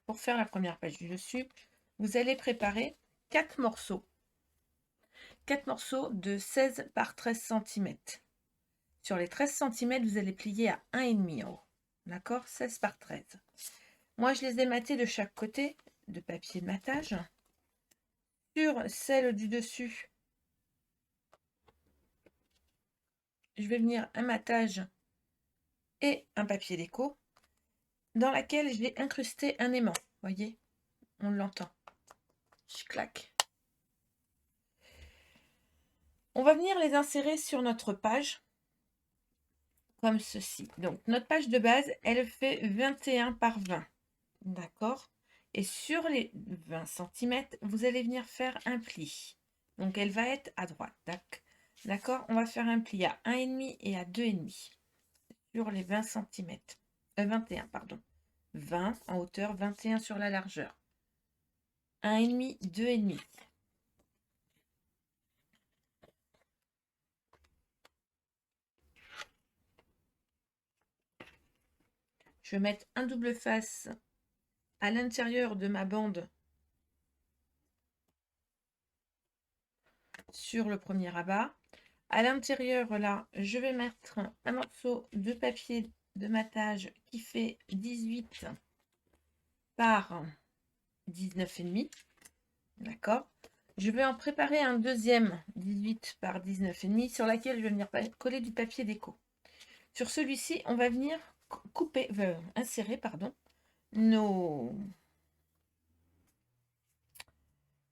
Pour faire la première page du dessus, vous allez préparer 4 morceaux. 4 morceaux de 16 par 13 cm. Sur les 13 cm, vous allez plier à 1,5 en haut. D'accord? 16 par 13. Moi, je les ai matés de chaque côté de papier de matage. Sur celle du dessus, je vais venir un matage et un papier déco dans laquelle je vais incruster un aimant. Voyez, on l'entend. Je claque. On va venir les insérer sur notre page comme ceci. Donc, notre page de base, elle fait 21 par 20. D'accord? Et sur les 20 cm, vous allez venir faire un pli. Donc, elle va être à droite. D'accord? On va faire un pli à 1,5 et à 2,5 sur les 20 cm. 21, pardon. 20 en hauteur, 21 sur la largeur. 1,5, 2,5. Je vais mettre un double face à l'intérieur de ma bande sur le premier rabat. À l'intérieur, là, je vais mettre un morceau de papier de matage qui fait 18 par 19,5. D'accord? Je vais en préparer un deuxième 18 par 19,5 sur laquelle je vais venir coller du papier déco. Sur celui-ci, on va venir insérer nos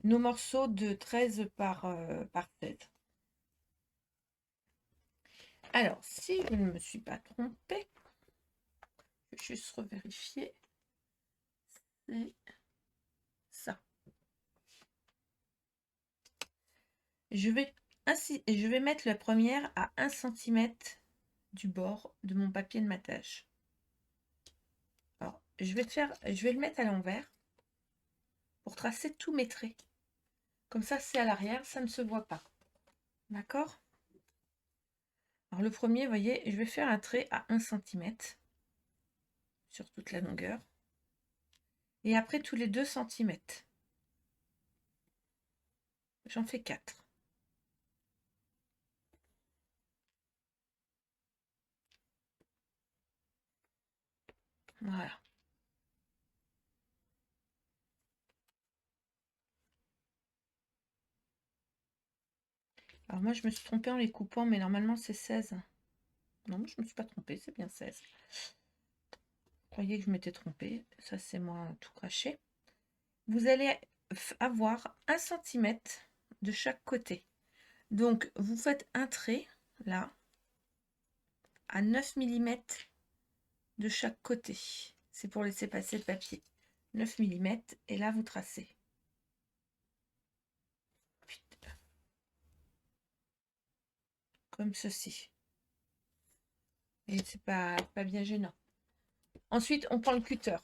morceaux de 13 par 16. Alors, si je ne me suis pas trompée, je vais juste revérifier. C'est ça. Je vais mettre la première à 1 cm du bord de mon papier de matage. Alors, je vais le mettre à l'envers pour tracer tous mes traits. Comme ça, c'est à l'arrière, ça ne se voit pas. D'accord? Alors, le premier, vous voyez, je vais faire un trait à 1 cm sur toute la longueur. Et après, tous les 2 cm. J'en fais 4. Voilà. Alors moi, je me suis trompée en les coupant, mais normalement, c'est 16. Non, je ne me suis pas trompée, c'est bien 16. Je croyais que je m'étais trompée. Ça, c'est moi tout craché. Vous allez avoir 1 cm de chaque côté. Donc, vous faites un trait, là, à 9 mm de chaque côté. C'est pour laisser passer le papier. 9 mm, et là, vous tracez. Comme ceci. Et c'est pas bien gênant. Ensuite, on prend le cutter.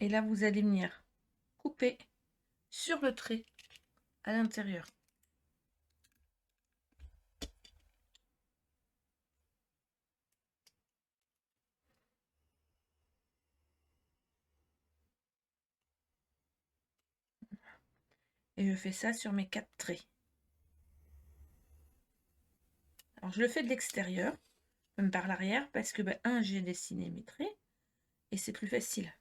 Et là, vous allez venir couper sur le trait à l'intérieur. Et je fais ça sur mes 4 traits. Alors, je le fais de l'extérieur, même par l'arrière, parce que, j'ai dessiné mes traits, et c'est plus facile.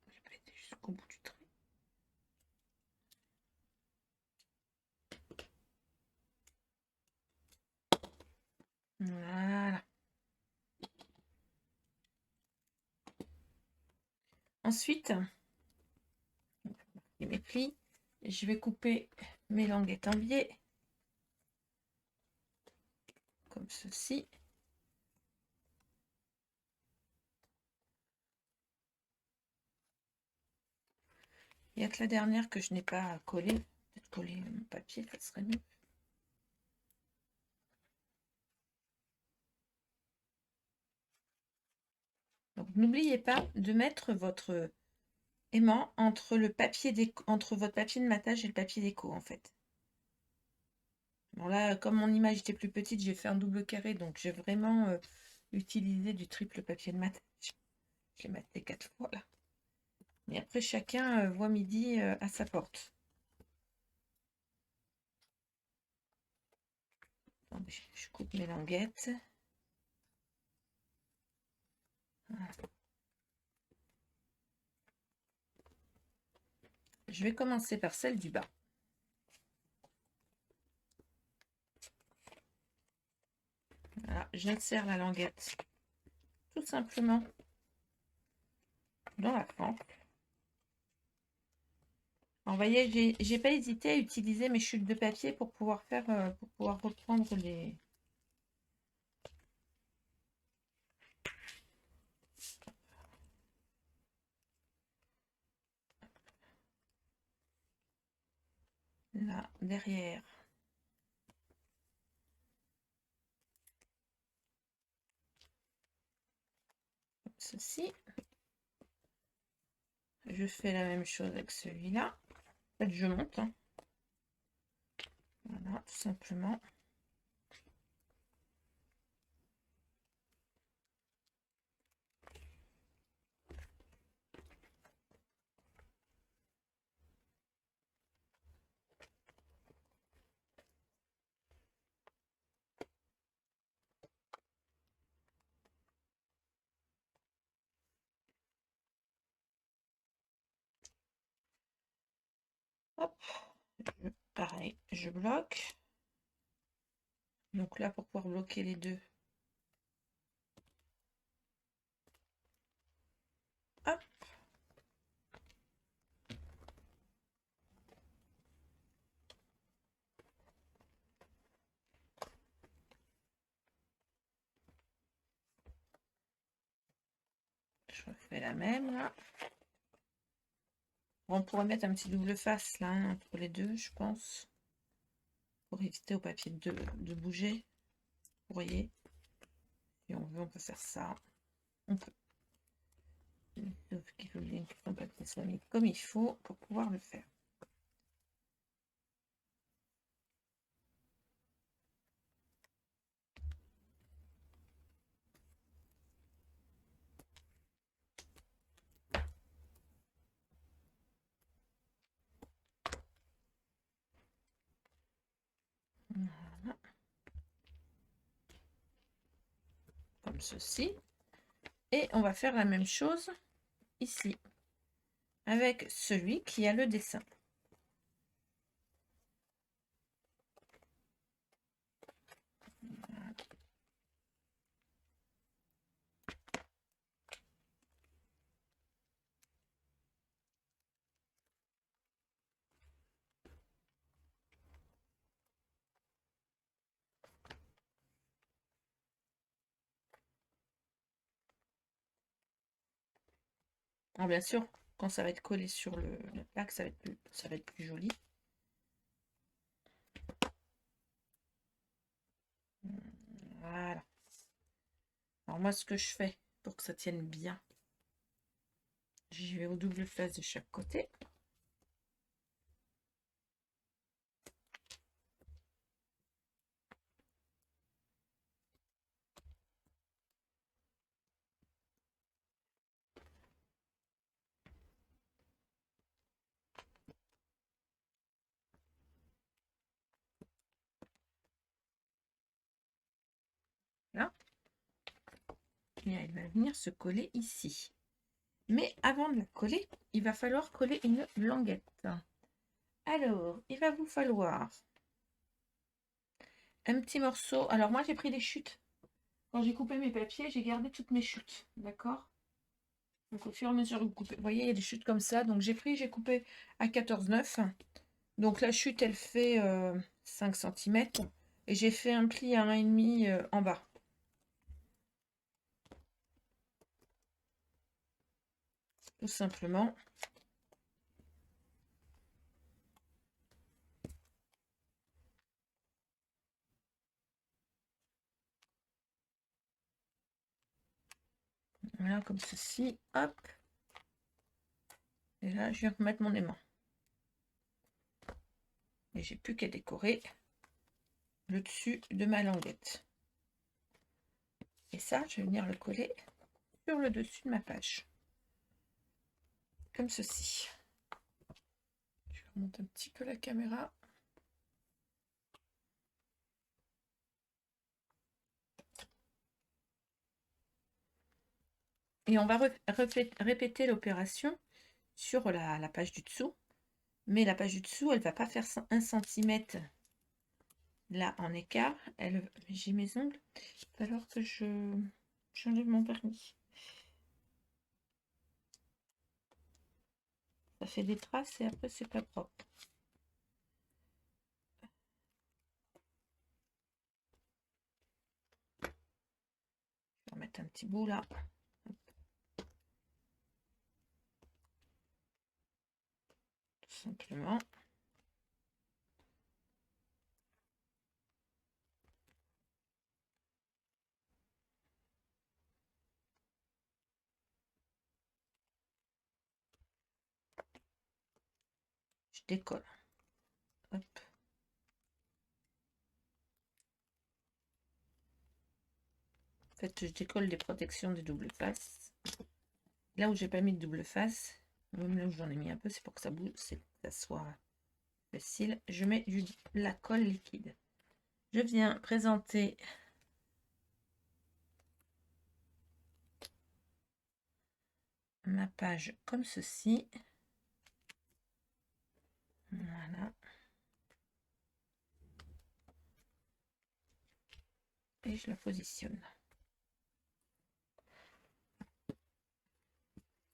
Je vais pas été jusqu'au bout du trait. Voilà. Ensuite, mes plis, je vais couper mes languettes en biais, comme ceci. Il y a que la dernière que je n'ai pas collée. Peut-être coller mon papier, ça serait mieux. Donc n'oubliez pas de mettre votre aimant entre le papier entre votre papier de matage et le papier déco en fait. Bon là, comme mon image était plus petite, j'ai fait un double carré, donc j'ai vraiment utilisé du triple papier de matage. Je l'ai maté 4 fois là. Mais après, chacun voit midi à sa porte. Attendez, je coupe mes languettes. Voilà. Je vais commencer par celle du bas. Voilà, j'insère la languette tout simplement dans la fente. Alors, vous voyez, j'ai pas hésité à utiliser mes chutes de papier pour pouvoir faire, pour pouvoir reprendre les. Là, derrière. Comme ceci. Je fais la même chose avec celui-là. En fait, je monte. Hein. Voilà, tout simplement. Hop. Pareil, je bloque. Donc là, pour pouvoir bloquer les deux. Hop. Je refais la même là. Bon, on pourrait mettre un petit double face là hein, entre les deux, je pense. Pour éviter au papier de bouger. Vous voyez. Si on veut, on peut faire ça. On peut. Sauf qu'il faut bien que son papier soit mis comme il faut pour pouvoir le faire. Voilà. Comme ceci. Et on va faire la même chose ici. Avec celui qui a le dessin. Voilà. Alors bien sûr, quand ça va être collé sur la plaque, ça va être plus joli. Voilà. Alors moi, ce que je fais pour que ça tienne bien, j'y vais au double face de chaque côté. Là. Et elle va venir se coller ici. Mais avant de la coller, il va falloir coller une languette. Alors, il va vous falloir un petit morceau. Alors moi, j'ai pris des chutes. Quand j'ai coupé mes papiers, j'ai gardé toutes mes chutes. D'accord? Donc au fur et à mesure que vous coupez, vous voyez, il y a des chutes comme ça. Donc j'ai coupé à 14,9. Donc la chute, elle fait 5 cm. Et j'ai fait un pli à 1,5 en bas. Tout simplement. Voilà, comme ceci. Hop. Et là, je viens remettre mon aimant. Et j'ai plus qu'à décorer le dessus de ma languette. Et ça, je vais venir le coller sur le dessus de ma page. Comme ceci. Je remonte un petit peu la caméra. Et on va répéter l'opération sur la page du dessous. Mais la page du dessous, elle ne va pas faire 1 cm là en écart. J'ai mes ongles. Il va falloir que j'enlève mon vernis. Ça fait des traces et après c'est pas propre. Je vais mettre un petit bout là. Tout simplement. Je décolle. Hop. En fait, je décolle des protections des doubles faces. Là où j'ai pas mis de double face, même là où j'en ai mis un peu, c'est pour que ça bouge, c'est que ça soit facile. Je mets de la colle liquide. Je viens présenter ma page comme ceci. Voilà. Et je la positionne.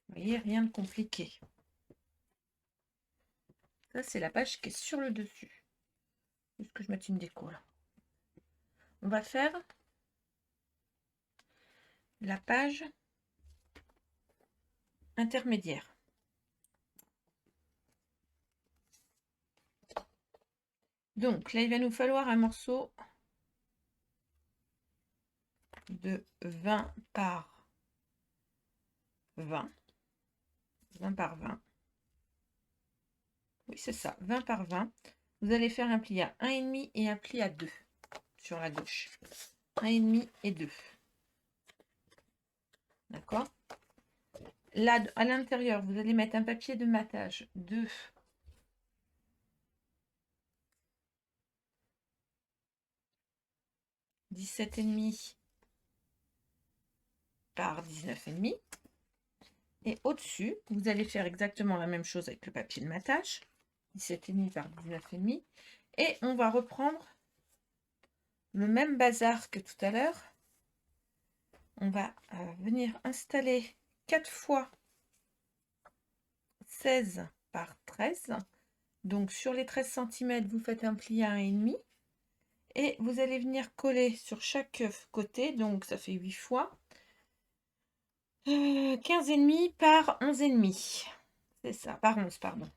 Vous voyez, rien de compliqué. Ça, c'est la page qui est sur le dessus. Juste que je mette une déco là. On va faire la page intermédiaire. Donc là, il va nous falloir un morceau de 20 par 20. 20 par 20. Oui, c'est ça, 20 par 20. Vous allez faire un pli à 1,5 et un pli à 2 sur la gauche. 1,5 et 2. D'accord? Là, à l'intérieur, vous allez mettre un papier de matage de 17,5 par 19,5. Et au-dessus, vous allez faire exactement la même chose avec le papier de matage. 17,5 par 19,5. Et on va reprendre le même bazar que tout à l'heure. On va venir installer 4 fois 16 par 13. Donc sur les 13 cm, vous faites un pli à 1,5. Et vous allez venir coller sur chaque côté. Donc ça fait 8 fois. 15,5 par 11,5. C'est ça, par 11, pardon.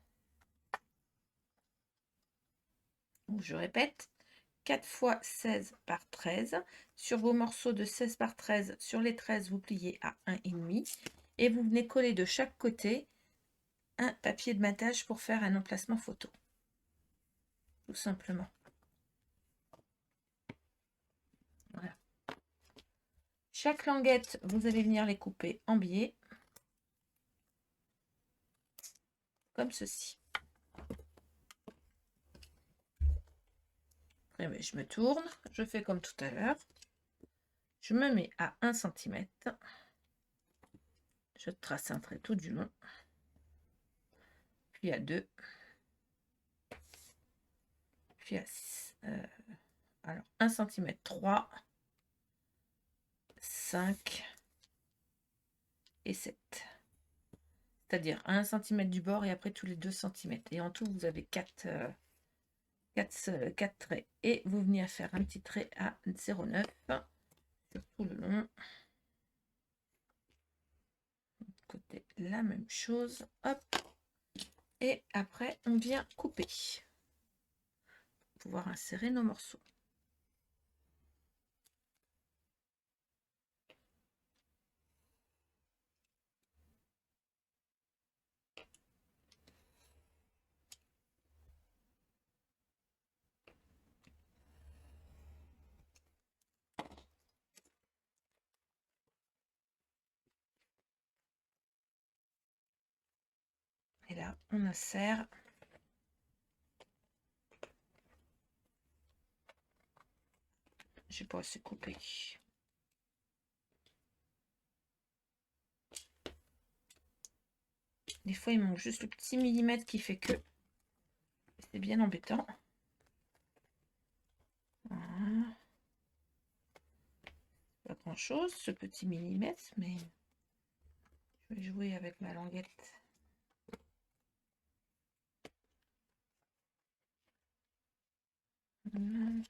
Donc, je répète, 4 fois 16 par 13. Sur vos morceaux de 16 par 13, sur les 13, vous pliez à 1,5 et vous venez coller de chaque côté un papier de matage pour faire un emplacement photo. Tout simplement. Voilà. Chaque languette, vous allez venir les couper en biais, comme ceci. Après, je me tourne, je fais comme tout à l'heure. Je me mets à 1 cm. Je trace un trait tout du long. Puis à 2. Puis à 1 cm 3, 5 et 7. C'est-à-dire 1 cm du bord et après tous les 2 cm. Et en tout, vous avez 4 traits. Et vous venez à faire un petit trait à 0,9 sur tout le long. Côté, la même chose. Hop. Et après, on vient couper. Pour pouvoir insérer nos morceaux. Et là, on insère. J'ai pas assez coupé. Des fois, il manque juste le petit millimètre qui fait que c'est bien embêtant. Voilà. Pas grand chose, ce petit millimètre, mais je vais jouer avec ma languette. Voilà.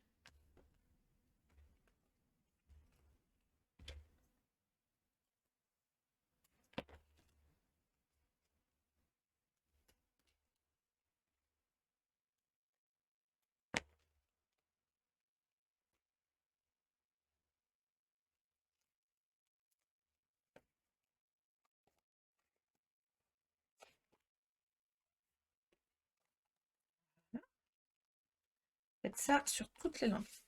Faites ça sur toutes les languettes.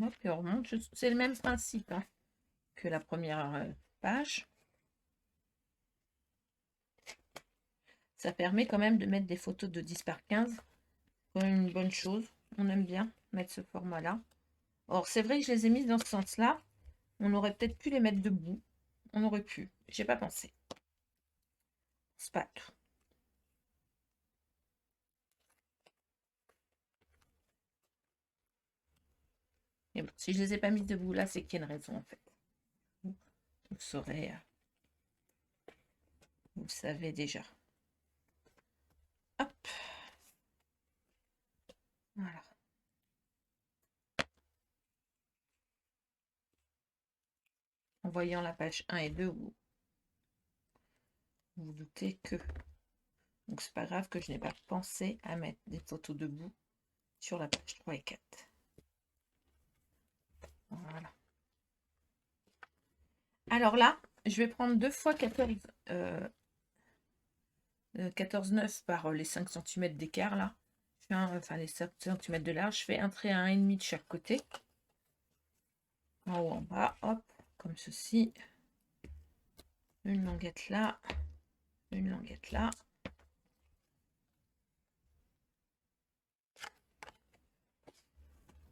Hop, et on remonte. C'est le même principe hein, que la première page. Ça permet quand même de mettre des photos de 10 par 15. C'est quand même une bonne chose. On aime bien mettre ce format-là. Or, c'est vrai que je les ai mises dans ce sens-là. On aurait peut-être pu les mettre debout. On aurait pu. J'ai pas pensé. C'est pas tout. Mais bon, si je les ai pas mises debout là, c'est qu'il y a une raison en fait. Vous saurez. Vous le savez déjà. Hop. Voilà. En voyant la page 1 et 2, vous vous doutez que. Donc c'est pas grave que je n'ai pas pensé à mettre des photos debout sur la page 3 et 4. Voilà. Alors là, je vais prendre 2 fois 14, 14,9 par les 5 cm d'écart là. Je fais enfin les 5 cm de large, je fais un trait à 1,5 de chaque côté. En haut, en bas, hop, comme ceci. Une languette là, une languette là.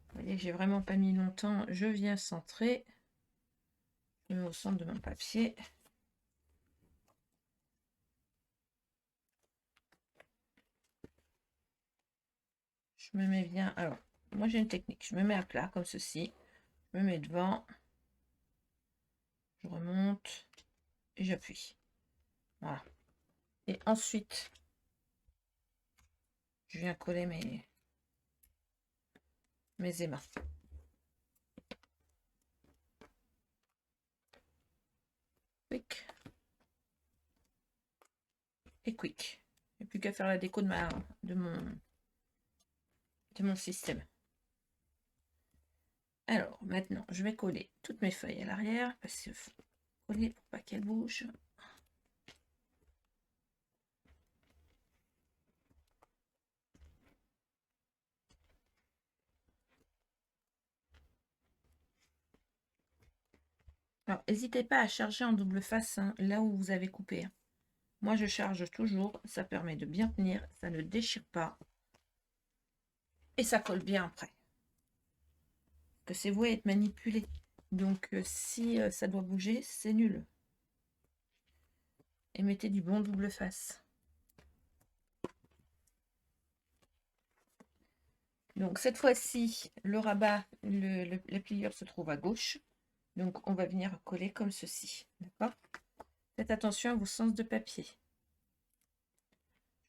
Vous voyez, j'ai vraiment pas mis longtemps. Je viens centrer. Je mets au centre de mon papier. Je me mets bien. Alors, moi j'ai une technique. Je me mets à plat comme ceci. Je me mets devant. Je remonte et j'appuie. Voilà. Et ensuite, je viens coller mes aimants. Quick. Et quick. Il n'y a plus qu'à faire la déco de mon système. Alors, maintenant, je vais coller toutes mes feuilles à l'arrière parce qu'il faut coller pour pas qu'elles bougent. Alors, n'hésitez pas à charger en double face hein, là où vous avez coupé. Hein. Moi, je charge toujours. Ça permet de bien tenir. Ça ne déchire pas. Et ça colle bien après. Que c'est voué à être manipulé. Donc, si ça doit bouger, c'est nul. Et mettez du bon double face. Donc, cette fois-ci, le rabat, la pliure se trouve à gauche. Donc, on va venir coller comme ceci. D'accord? Faites attention à vos sens de papier.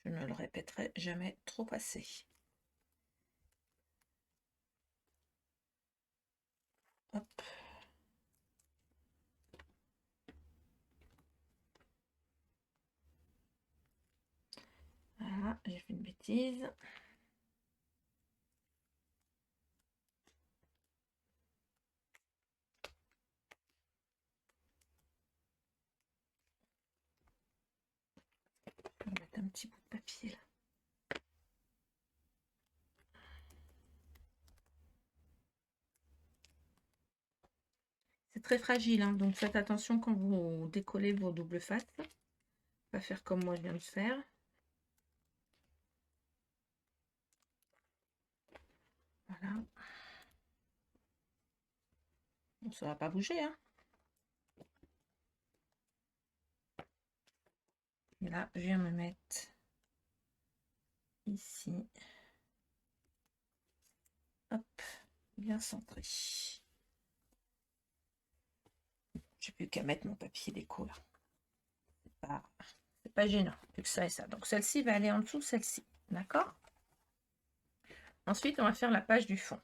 Je ne le répéterai jamais trop assez. Hop. Voilà, j'ai fait une bêtise. Je vais mettre un petit bout de papier là. C'est très fragile, hein, donc faites attention quand vous décollez vos doubles faces. Pas faire comme moi je viens de faire. Voilà. Bon, ça va pas bouger, hein. Et là, je viens me mettre ici. Hop, bien centré. J'ai plus qu'à mettre mon papier déco là. C'est pas gênant, plus que ça et ça. Donc celle-ci va aller en dessous de celle-ci. D'accord? Ensuite, on va faire la page du fond.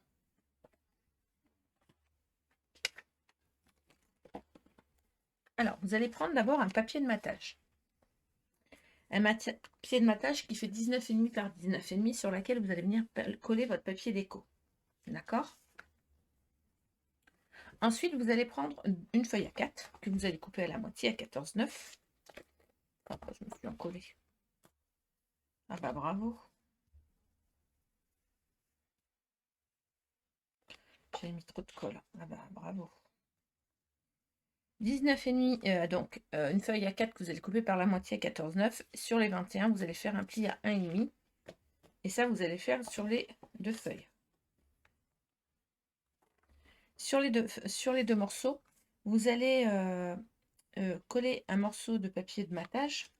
Alors, vous allez prendre d'abord un papier de matage. Un papier de matage qui fait 19,5 par 19,5 sur laquelle vous allez venir coller votre papier déco. D'accord? Ensuite, vous allez prendre une feuille à 4 que vous allez couper à la moitié à 14,9. Après, je me suis encollée. Ah bah bravo. J'ai mis trop de colle. Ah bah bravo. 19,5, donc une feuille à 4 que vous allez couper par la moitié à 14,9. Sur les 21, vous allez faire un pli à 1,5. Et ça, vous allez faire sur les deux feuilles. Sur les deux morceaux, vous allez coller un morceau de papier de matage.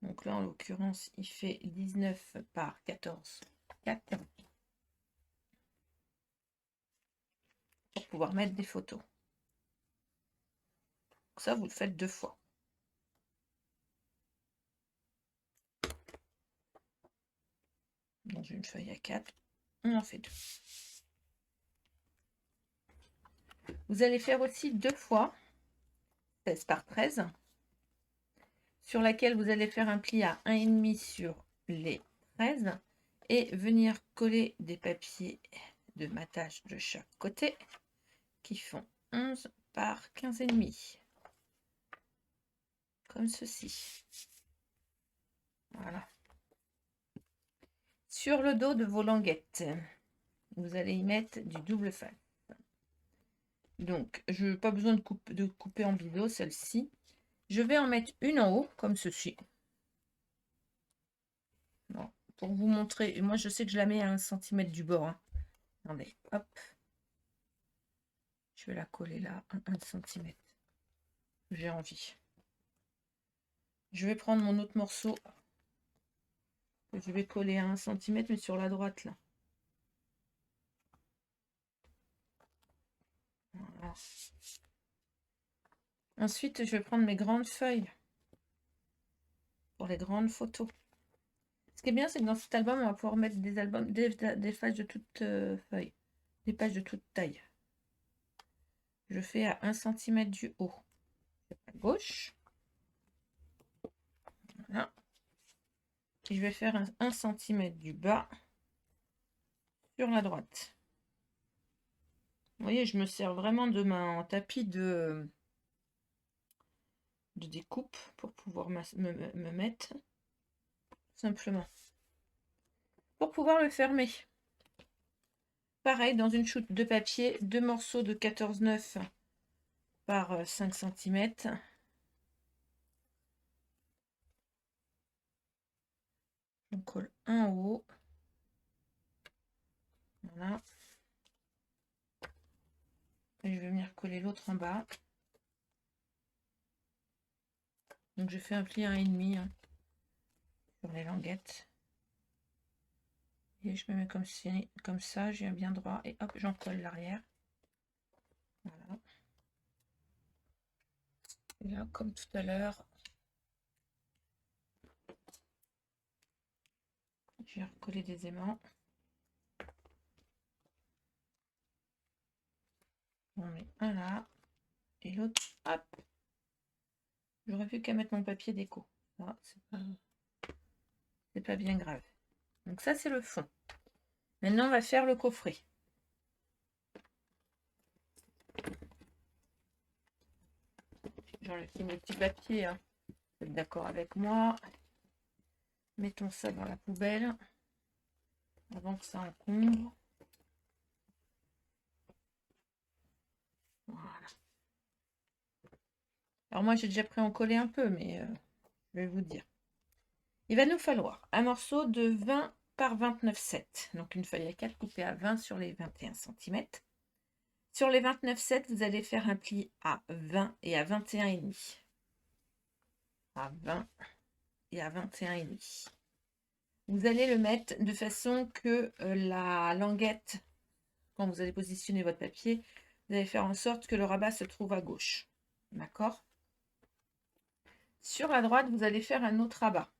Donc là, en l'occurrence, il fait 19 par 14, 4. Pour pouvoir mettre des photos. Donc ça, vous le faites 2 fois. Dans une feuille à 4, on en fait 2. Vous allez faire aussi 2 fois 16 par 13, sur laquelle vous allez faire un pli à 1,5 sur les 13 et venir coller des papiers de matage de chaque côté qui font 11 par 15,5. Comme ceci. Voilà. Sur le dos de vos languettes, vous allez y mettre du double face. Donc, je n'ai pas besoin de couper en biseau celle-ci. Je vais en mettre une en haut, comme ceci. Bon, pour vous montrer, moi je sais que je la mets à 1 cm du bord. Hein. Attendez, hop. Je vais la coller là, à 1 cm. J'ai envie. Je vais prendre mon autre morceau. Que je vais coller à 1 cm, mais sur la droite là. Voilà. Ensuite, je vais prendre mes grandes feuilles pour les grandes photos. Ce qui est bien, c'est que dans cet album, on va pouvoir mettre des albums, des pages de toute feuille, des pages de toute taille. Je fais à 1 cm du haut. À gauche. Voilà. Et je vais faire 1 cm du bas sur la droite. Vous voyez, je me sers vraiment de mon tapis de découpe pour pouvoir me mettre simplement. Pour pouvoir le fermer. Pareil, dans une chute de papier, 2 morceaux de 14,9 par 5 cm. On colle un en haut. Voilà. Et je vais venir coller l'autre en bas. Donc je fais un pli à 1,5 hein, sur les languettes. Et je me mets comme ça, j'ai un bien droit. Et hop, j'en colle l'arrière. Voilà. Et là, comme tout à l'heure, je vais recoller des aimants. On met un là. Et l'autre, hop. J'aurais plus qu'à mettre mon papier déco. Ça, c'est pas bien grave. Donc ça, c'est le fond. Maintenant, on va faire le coffret. J'enlève mes petits papiers. Hein. Vous êtes d'accord avec moi? Mettons ça dans la poubelle avant que ça encombre. Voilà. Alors moi, j'ai déjà pris en coller un peu, mais je vais vous dire. Il va nous falloir un morceau de 20 par 29,7. Donc une feuille à 4 coupée à 20 sur les 21 cm. Sur les 29,7, vous allez faire un pli à 20 et à 21,5. À 20 et à 21,5. Vous allez le mettre de façon que la languette, quand vous allez positionner votre papier, vous allez faire en sorte que le rabat se trouve à gauche. D'accord? Sur la droite, vous allez faire un autre rabat.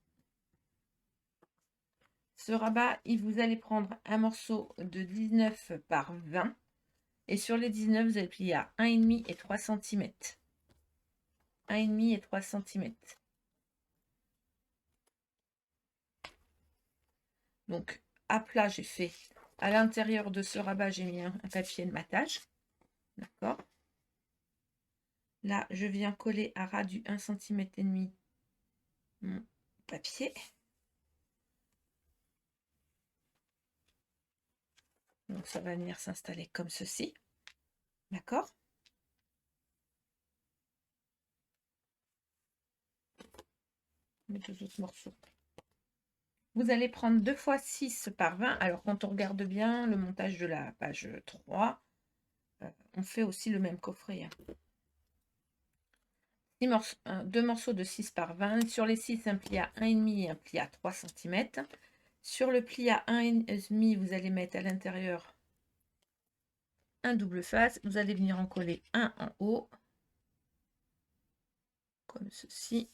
Ce rabat, vous allez prendre un morceau de 19 par 20. Et sur les 19, vous allez plier à 1,5 et 3 cm. 1,5 et 3 cm. Donc, à plat, j'ai fait. À l'intérieur de ce rabat, j'ai mis un papier de matage. D'accord? Là, je viens coller à ras du 1,5 cm mon papier. Donc, ça va venir s'installer comme ceci. D'accord? Les deux autres morceaux. Vous allez prendre 2 fois 6 par 20. Alors, quand on regarde bien le montage de la page 3, on fait aussi le même coffret. Hein. 2 morceaux de 6 par 20. Sur les 6, un pli à 1,5 et un pli à 3 cm. Sur le pli à 1,5, vous allez mettre à l'intérieur un double face. Vous allez venir en coller un en haut, comme ceci,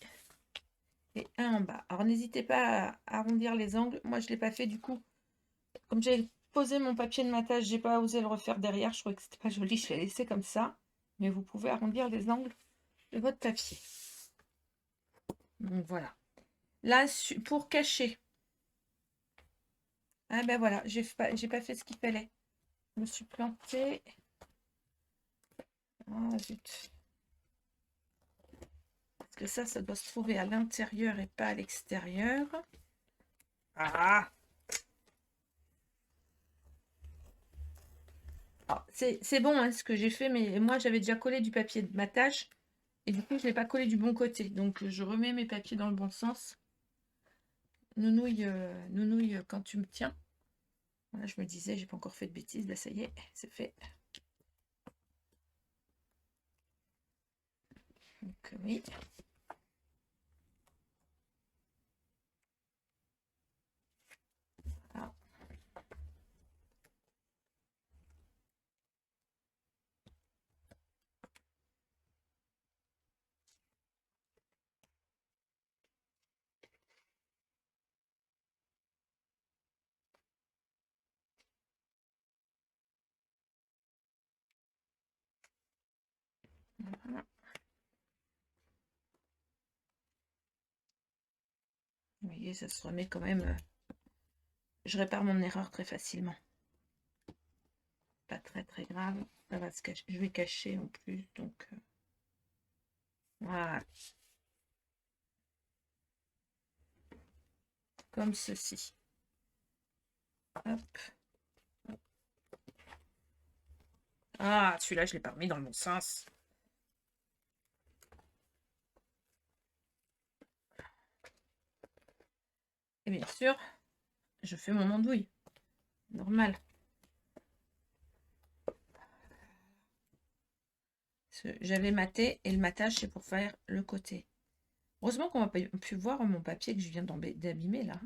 et un en bas. Alors, n'hésitez pas à arrondir les angles. Moi, je ne l'ai pas fait du coup. Comme j'ai posé mon papier de matage, j'ai pas osé le refaire derrière. Je trouvais que c'était pas joli. Je l'ai laissé comme ça. Mais vous pouvez arrondir les angles de votre papier. Donc voilà. Là, pour cacher. Ah ben voilà, j'ai pas fait ce qu'il fallait. Je me suis plantée. Ah zut. Parce que ça doit se trouver à l'intérieur et pas à l'extérieur. Ah! C'est bon hein, ce que j'ai fait, mais moi j'avais déjà collé du papier de matage. Et du coup, je ne l'ai pas collé du bon côté. Donc, je remets mes papiers dans le bon sens. Nounouille, nounouille quand tu me tiens. Voilà, je me disais, j'ai pas encore fait de bêtises. Là, ça y est, c'est fait. Donc, oui. Voilà. Voilà. Vous voyez, ça se remet quand même. Je répare mon erreur très facilement. Pas très très grave. Ça va se cacher. Je vais cacher en plus, donc voilà. Comme ceci. Hop. Ah, celui-là, je l'ai pas remis dans le bon sens. Et bien sûr, je fais mon andouille. Normal. J'avais maté et le matage, c'est pour faire le côté. Heureusement qu'on va pu voir mon papier que je viens d'abîmer là.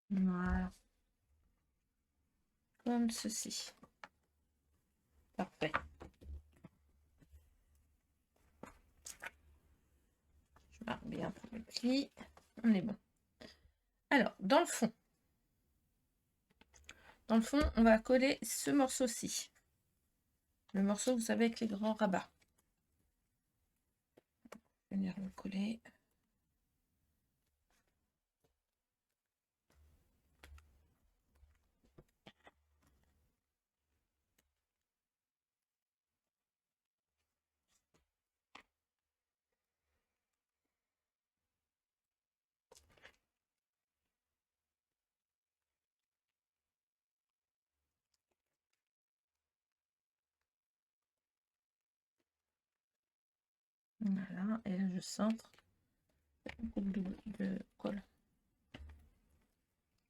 Voilà. Comme ceci. Parfait. Je marque bien pour le pli. On est bon. Alors, dans le fond, on va coller ce morceau-ci. Le morceau, vous savez, avec les grands rabats. Je vais venir le coller. Voilà, et là je centre. De colle.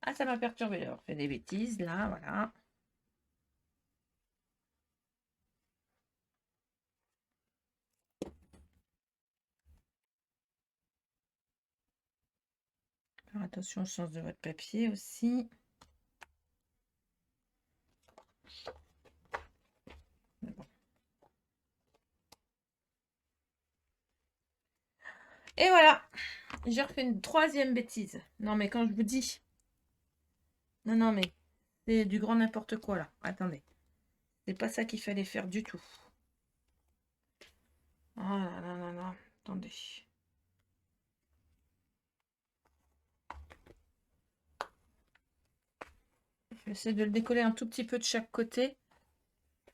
Ah, ça m'a perturbé d'avoir fait des bêtises là, voilà. Alors, attention au sens de votre papier aussi. Bon. Et voilà, j'ai refait une troisième bêtise. Non, mais quand je vous dis... Non, non, mais c'est du grand n'importe quoi, là. Attendez. C'est pas ça qu'il fallait faire du tout. Oh là là là là. Attendez. J'essaie de le décoller un tout petit peu de chaque côté.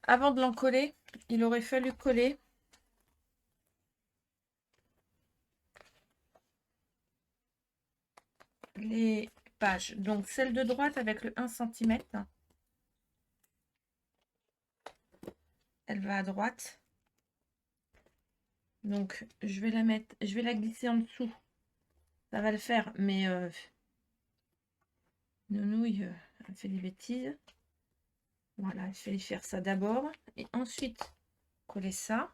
Avant de l'encoller, il aurait fallu coller les pages. Donc, celle de droite avec le 1 cm. Elle va à droite. Donc, je vais la mettre, je vais la glisser en dessous. Ça va le faire, mais Nounouille elle fait des bêtises. Voilà, il fallait faire ça d'abord. Et ensuite, coller ça.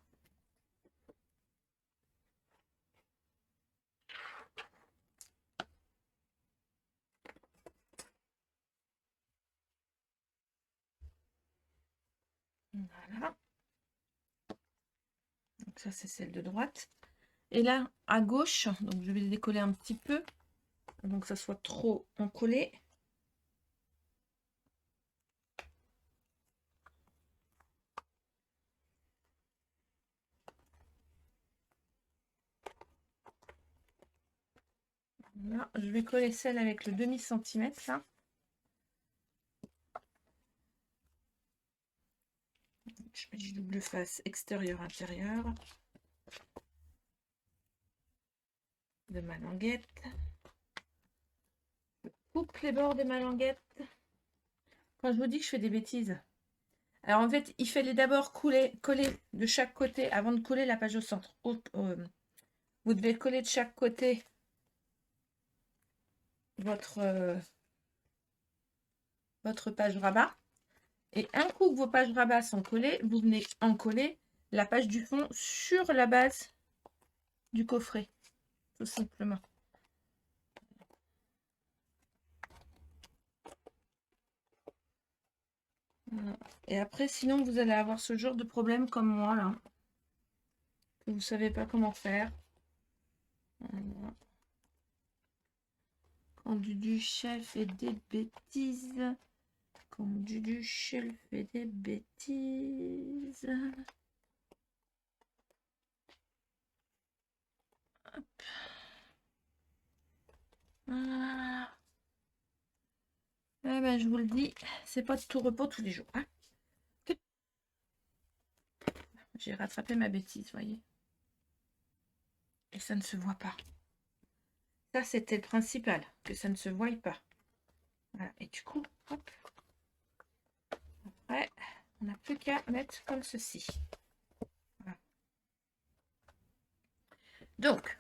Voilà. Donc ça, c'est celle de droite. Et là, à gauche, donc je vais décoller un petit peu. Donc que ça soit trop encollé. Là, je vais coller celle avec le demi-centimètre, là. Je mets du double face extérieur-intérieur de ma languette. Je coupe les bords de ma languette. Quand je vous dis que je fais des bêtises. Alors en fait, il fallait d'abord coller de chaque côté avant de coller la page au centre. Vous devez coller de chaque côté votre page rabat. Et un coup que vos pages rabat sont collées, vous venez en coller la page du fond sur la base du coffret, tout simplement. Voilà. Et après, sinon, vous allez avoir ce genre de problème comme moi, là. que vous ne savez pas comment faire. Voilà. Quand Duduchel fait des bêtises. Quand Duduchel fait des bêtises. Hop. Voilà. Eh ben, je vous le dis, c'est pas de tout repos tous les jours. Hein. J'ai rattrapé ma bêtise, voyez. Et ça ne se voit pas. Ça, c'était le principal, que ça ne se voie pas. Voilà. Et du coup, hop. Après, on n'a plus qu'à mettre comme ceci. Voilà. Donc,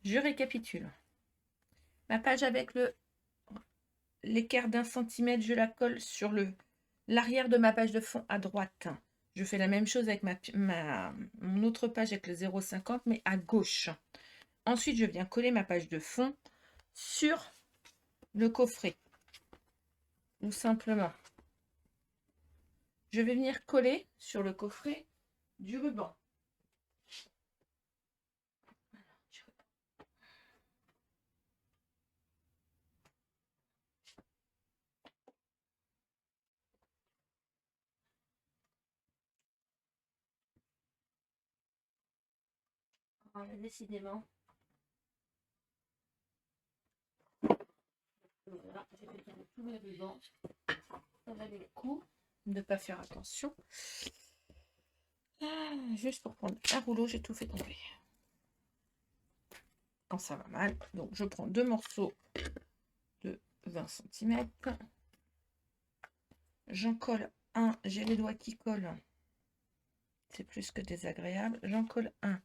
je récapitule. Ma page avec l'équerre d'1 centimètre, je la colle sur l'arrière de ma page de fond à droite. Je fais la même chose avec mon autre page avec le 0,50, mais à gauche. Ensuite, je viens coller ma page de fond sur le coffret. Ou simplement, je vais venir coller sur le coffret du ruban. Voilà, décidément. Voilà, j'ai fait tomber tous mes rubans. Ça valait le coup de ne pas faire attention. Juste pour prendre un rouleau, j'ai tout fait tomber. Quand ça va mal. Donc je prends 2 morceaux de 20 cm. J'en colle un. J'ai les doigts qui collent. C'est plus que désagréable. J'en colle un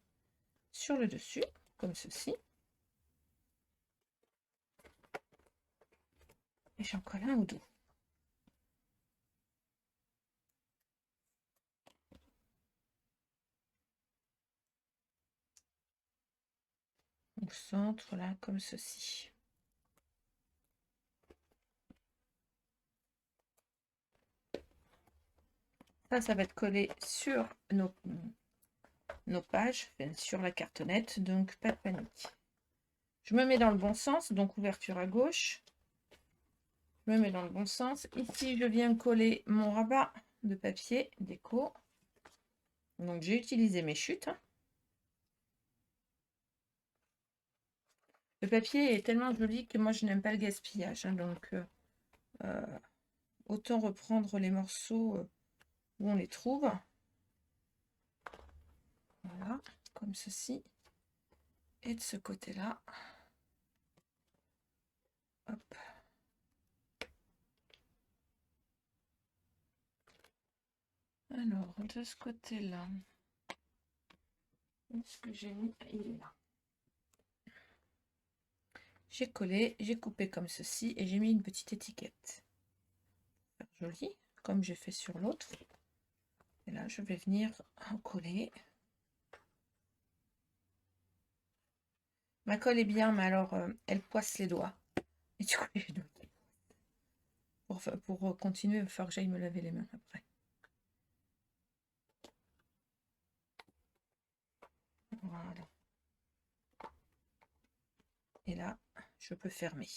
sur le dessus, comme ceci. Et j'en colle un au dos. Au centre, là, comme ceci. Ça va être collé sur nos pages, sur la cartonnette, donc pas de panique. Je me mets dans le bon sens, donc ouverture à gauche. Je me mets dans le bon sens. Ici, je viens coller mon rabat de papier déco. Donc, j'ai utilisé mes chutes. Le papier est tellement joli que moi, je n'aime pas le gaspillage. Hein, donc, autant reprendre les morceaux où on les trouve. Voilà, comme ceci. Et de ce côté-là. Hop. Alors, de ce côté-là. Est-ce que j'ai mis? Il est là. J'ai collé, j'ai coupé comme ceci et j'ai mis une petite étiquette. Joli, comme j'ai fait sur l'autre. Et là, je vais venir en coller. Ma colle est bien, mais alors, elle poisse les doigts. Et du coup, les doigts. Pour continuer, il va falloir que j'aille me laver les mains après. Voilà. Et là, je peux fermer.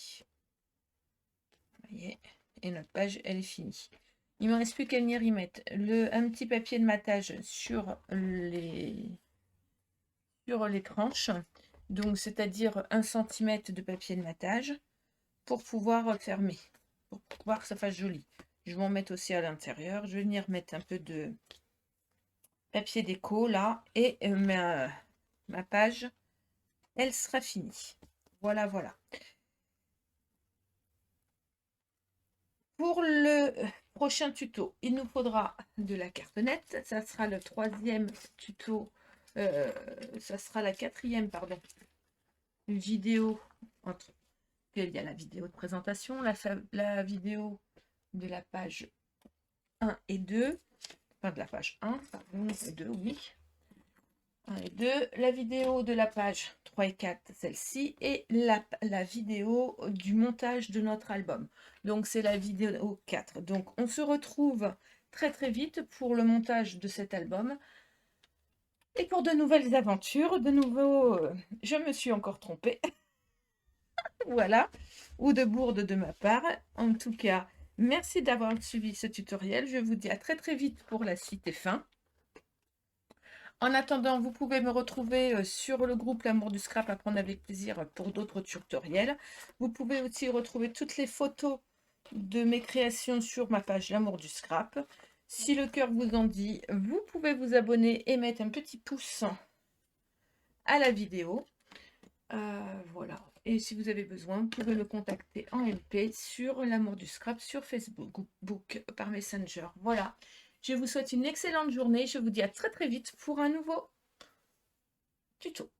Vous voyez, et notre page, elle est finie. Il ne me reste plus qu'à venir y mettre un petit papier de matage sur les tranches. Donc, c'est-à-dire 1 cm de papier de matage pour pouvoir fermer, pour pouvoir que ça fasse joli. Je vais en mettre aussi à l'intérieur. Je vais venir mettre un peu de papier déco là et ma page, elle sera finie. Voilà, voilà. Pour le prochain tuto, il nous faudra de la cartonnette. Ça sera le 3e tuto. Ça sera la 4e, pardon, vidéo entre. Il y a la vidéo de présentation, la vidéo de la page 1 et 2, enfin de la page 1, pardon, et 2, oui. 1 et 2, la vidéo de la page 3 et 4, celle-ci, et la vidéo du montage de notre album. Donc c'est la vidéo 4. Donc on se retrouve très très vite pour le montage de cet album. Et pour de nouvelles aventures, de nouveau, je me suis encore trompée, voilà, ou de bourde de ma part. En tout cas, merci d'avoir suivi ce tutoriel. Je vous dis à très très vite pour la suite et fin. En attendant, vous pouvez me retrouver sur le groupe L'amour du scrap, apprendre avec plaisir pour d'autres tutoriels. Vous pouvez aussi retrouver toutes les photos de mes créations sur ma page L'amour du scrap. Si le cœur vous en dit, vous pouvez vous abonner et mettre un petit pouce à la vidéo. Voilà. Et si vous avez besoin, vous pouvez me contacter en MP sur L'amour du scrap sur Facebook, par Messenger. Voilà. Je vous souhaite une excellente journée. Je vous dis à très très vite pour un nouveau tuto.